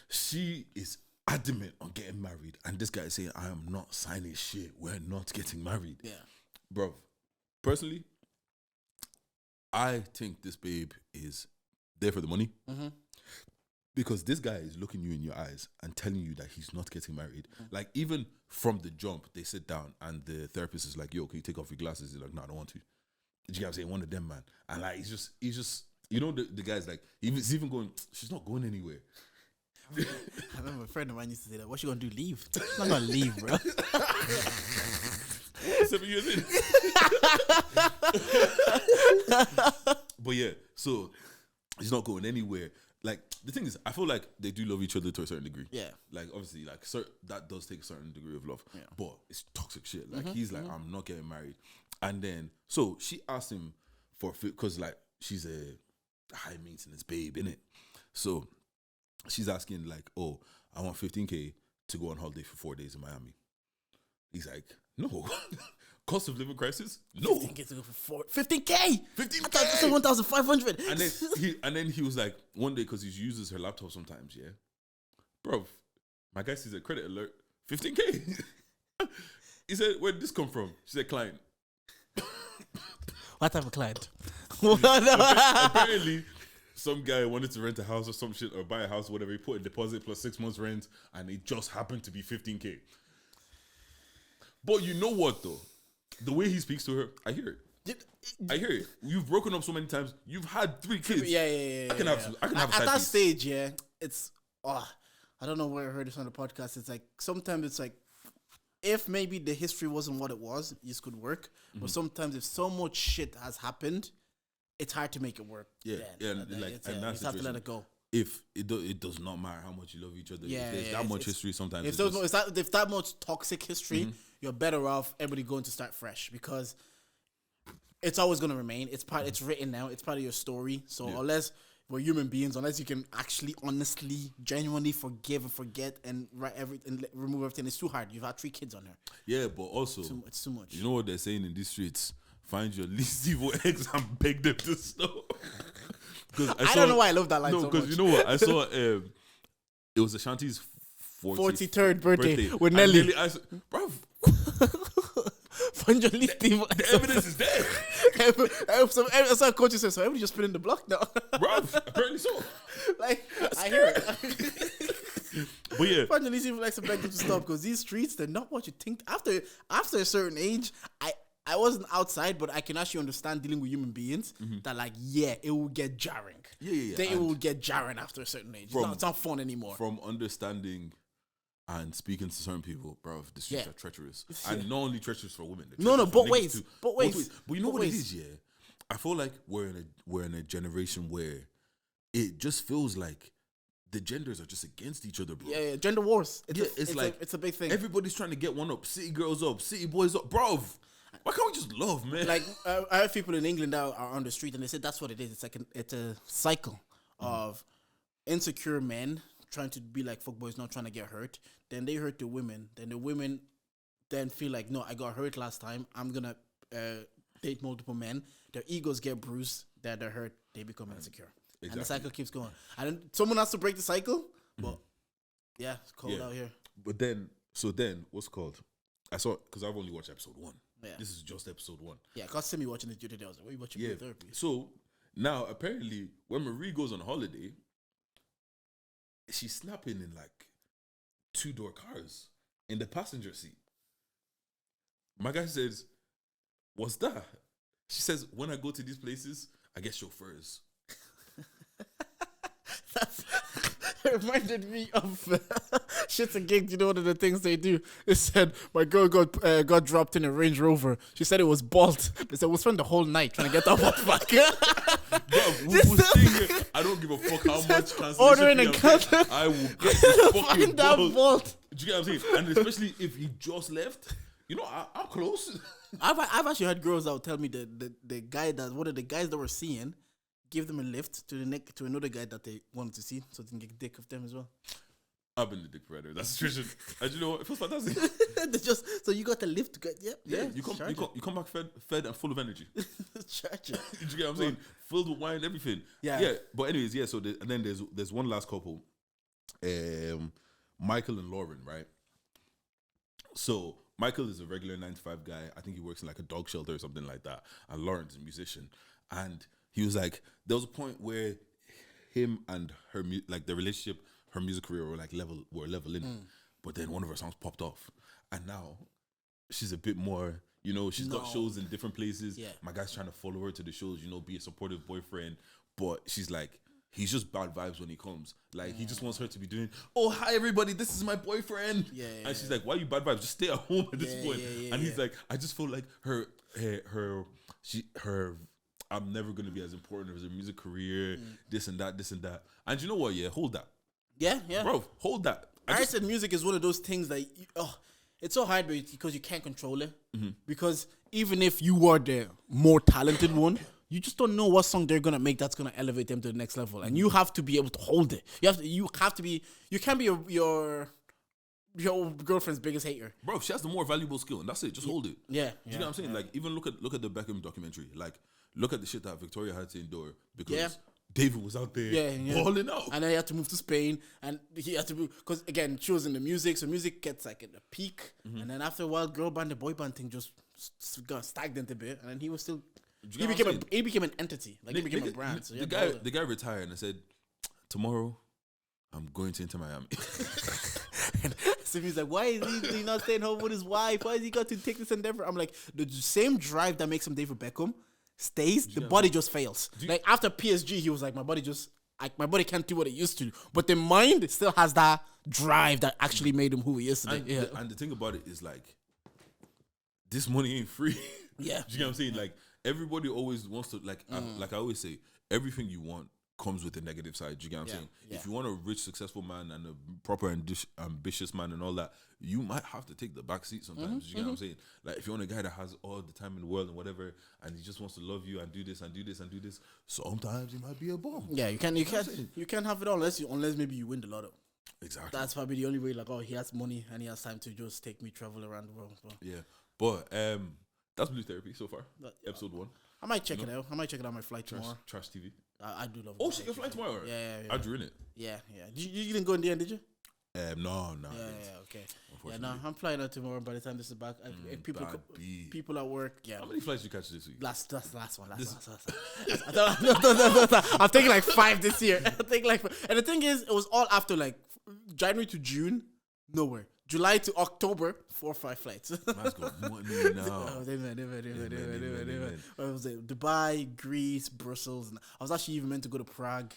she is adamant on getting married. And this guy is saying, I am not signing shit. We're not getting married. Yeah. Bro, personally, I think this babe is there for the money. Mm-hmm. Because this guy is looking you in your eyes and telling you that he's not getting married. Mm-hmm. Like, even from the jump, they sit down and the therapist is like, yo, can you take off your glasses? He's like, no, I don't want to. You get what I'm saying? One of them, man. And like, he's just, you know, the guy's like, he's even going, she's not going anywhere. I remember a friend of mine used to say that. What's she gonna do? Leave? She's not gonna leave, bro. 7 years in. But yeah, so he's not going anywhere. Like, the thing is, I feel like they do love each other to a certain degree. Yeah. Like, obviously, like, that does take a certain degree of love. Yeah. But it's toxic shit. Like, he's like, I'm not getting married. And then, so she asked him because, like, she's a high maintenance babe, innit? So she's asking, like, oh, I want 15K to go on holiday for 4 days in Miami. He's like, no. Cost of living crisis? No. 15K to go for 15K? 15K? I thought it was 1,500. And then he was like, one day, because he uses her laptop sometimes, yeah? Bro, my guy sees a credit alert, 15K. He said, where did this come from? She said, client. What type of client? Apparently, some guy wanted to rent a house or some shit or buy a house or whatever. He put a deposit plus 6 months rent and it just happened to be 15K. But you know what, though? The way he speaks to her, I hear it. I hear it. You've broken up so many times. You've had 3 kids. Yeah. I can have at that stage, yeah, it's I don't know where I heard this on the podcast. It's like sometimes it's like if maybe the history wasn't what it was, this could work. Mm-hmm. But sometimes if so much shit has happened, it's hard to make it work. Yeah. And that's you have to let it go. If it does not matter how much you love each other. If there's that much history, sometimes if that much toxic history, you're better off everybody going to start fresh because it's always going to remain. It's written now. It's part of your story. So unless we're human beings, unless you can actually, honestly, genuinely forgive and forget and remove everything, it's too hard. You've had 3 kids on her. Yeah, but also it's too much. You know what they're saying in these streets? Find your least evil ex and beg them to stop. I don't know why I love that line so much. No, because you know what? I saw it was Ashanti's 43rd birthday with Nelly. Bro, find your least evil ex. The evidence is there. So coach says, so everybody just spit in the block now. Bro, apparently so. Like, I hear it. But yeah. Find your least evil ex and beg them to stop because these streets, they're not what you think. After a certain age, I wasn't outside, but I can actually understand dealing with human beings that, like, it will get jarring. Yeah. It will get jarring after a certain age. It's not fun anymore. From understanding and speaking to certain people, bro, the streets are treacherous. And not only treacherous for women. But ways. But you know what it is, yeah? I feel like we're in a generation where it just feels like the genders are just against each other, bro. Yeah, gender wars. It's a big thing. Everybody's trying to get one up. City girls up, city boys up, bro. Why can't we just love, man? Like, I have people in England that are on the street and they said that's what it is. It's like it's a cycle of insecure men trying to be like fuckboys, not trying to get hurt. Then they hurt the women. Then the women then feel like, no, I got hurt last time. I'm gonna date multiple men. Their egos get bruised. They're hurt. They become insecure. Exactly. And the cycle keeps going. And someone has to break the cycle. But yeah, it's cold out here. But then, what's it called? I saw, because I've only watched episode 1. Yeah. This is just episode 1. Yeah, because see me watching this today. I was like, what are you watching therapy? So now, apparently, when Marie goes on holiday, she's snapping in like 2-door cars in the passenger seat. My guy says, what's that? She says, when I go to these places, I get chauffeurs. It reminded me of Shits and Gigs. You know, one of the things they do. It said, my girl got dropped in a Range Rover. She said it was Bolt. They said, we'll spend the whole night trying to get that motherfucker. I don't give a fuck how much translation ordering and cutting. I will get the fucking that Bolt. Do you get what I'm saying? And especially if he just left, you know, I'm close. I've actually had girls that would tell me the guy that one of the guys that were seeing give them a lift to another guy that they wanted to see, so they can get dick of them as well. I've been the dick provider. That's the tradition. And you know what? It feels fantastic. So you got the lift to get yeah. You come back fed and full of energy. Charge it. You get what I'm saying? Filled with wine, everything. Yeah. But anyways, yeah. So and then there's one last couple, Michael and Lauren, right? So Michael is a regular 9-to-5 guy. I think he works in like a dog shelter or something like that. And Lauren's a musician, and he was like, there was a point where him and her, like the relationship, her music career were like leveling, but then one of her songs popped off, and now she's a bit more, you know, she's got shows in different places. Yeah. My guy's trying to follow her to the shows, you know, be a supportive boyfriend, but she's like, he's just bad vibes when he comes. Like he just wants her to be doing, oh hi everybody, this is my boyfriend. And she's like, why are you bad vibes? Just stay at home at this point. And he's like, I just feel like her I'm never gonna be as important as her music career, this and that. And you know what? Yeah, hold that. Yeah. Bro, hold that. I said music is one of those things that it's so hard because you can't control it. Because even if you are the more talented one, you just don't know what song they're gonna make that's gonna elevate them to the next level, and you have to be able to hold it. You have to be. You can't be your girlfriend's biggest hater. Bro, she has the more valuable skill, and that's it. Just hold it. Yeah. Do you know what I'm saying? Like, even look at the Beckham documentary. Like, look at the shit that Victoria had to endure because David was out there balling out, and then he had to move to Spain, and he had to move because again, she was in the music, so music gets like at a peak, and then after a while, girl band, the boy band thing just got stagnant a bit, and then he was still. He became an entity. Like he became a brand. So the guy retired and said, "Tomorrow, I'm going to Inter Miami." So he's like, "Why is he not staying home with his wife? Why has he got to take this endeavor?" I'm like, the same drive that makes him David Beckham stays. The body just fails. Like after PSG, he was like, my body can't do what it used to. But the mind still has that drive that actually made him who he is today. And the thing about it is like, this money ain't free. Yeah, do you know what I'm saying? Like. Everybody always wants to, like I always say, everything you want comes with a negative side. Do you get what I'm saying? Yeah. If you want a rich, successful man and a proper ambitious man and all that, you might have to take the back seat sometimes. Do you get what I'm saying? Like if you want a guy that has all the time in the world and whatever, and he just wants to love you and do this and do this and do this, sometimes he might be a bum. Yeah, you can't have it all unless maybe you win the lotto. Exactly. That's probably the only way. Like, oh, he has money and he has time to just take me travel around the world. Yeah, but that's Blue Therapy so far. Episode 1. I might check it out. I might check it out on my flight tomorrow. Trash TV. I do love it. Oh shit, your flight tomorrow? Yeah. I drew in it. Yeah. You didn't go in the end, did you? No. Yeah, okay. Yeah, no, I'm flying out tomorrow. By the time this is back, if people at work, How many flights did you catch this week? That's the last one. I'm taking like 5 this year. And the thing is, it was all after like January to June, nowhere. July to October, 4 or 5 flights. Let's go money now. What was it? Dubai, Greece, Brussels. And I was actually even meant to go to Prague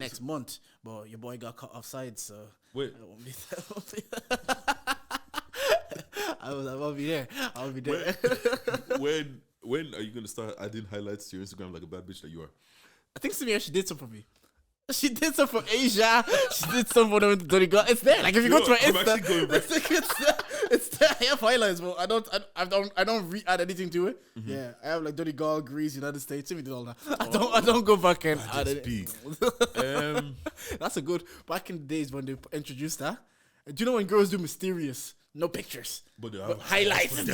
next month, but your boy got caught offside, so wait. I won't be there. I won't be there. I'll be there. When are you gonna start adding highlights to your Instagram like a bad bitch that you are? I think Samir, she did some for me. She did some for Asia. She did some for them. It's there. Like if you go to my Insta, it's there. I have highlights, but I don't re-add anything to it. Yeah, I have like Donegal, Greece, United States. Let me do all that. I don't go back and add it. That's a good. Back in the days when they introduced that, do you know when girls do mysterious? No pictures, but highlights. Just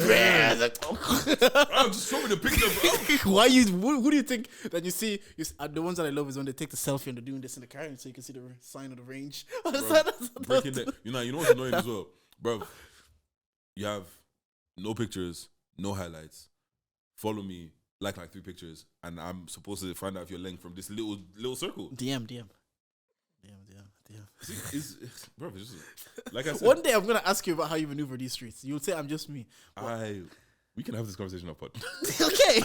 show me the picture, bro. Why you? Who do you think that you see? The ones that I love is when they take the selfie and they're doing this in the car, so you can see the sign of the range. Breaking that. You know what's annoying as well, bro. You have no pictures, no highlights. Follow me, like 3 pictures, and I'm supposed to find out if you're linked from this little circle. DM. It's bro, it's just, like I said, one day I'm gonna ask you about how you maneuver these streets. You'll say I'm just me. We can have this conversation on pod. Okay.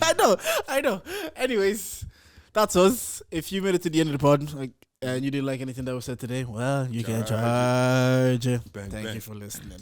I know. Anyways, that's us. If you made it to the end of the pod, and you didn't like anything that was said today, well, you can charge. Thank you for listening.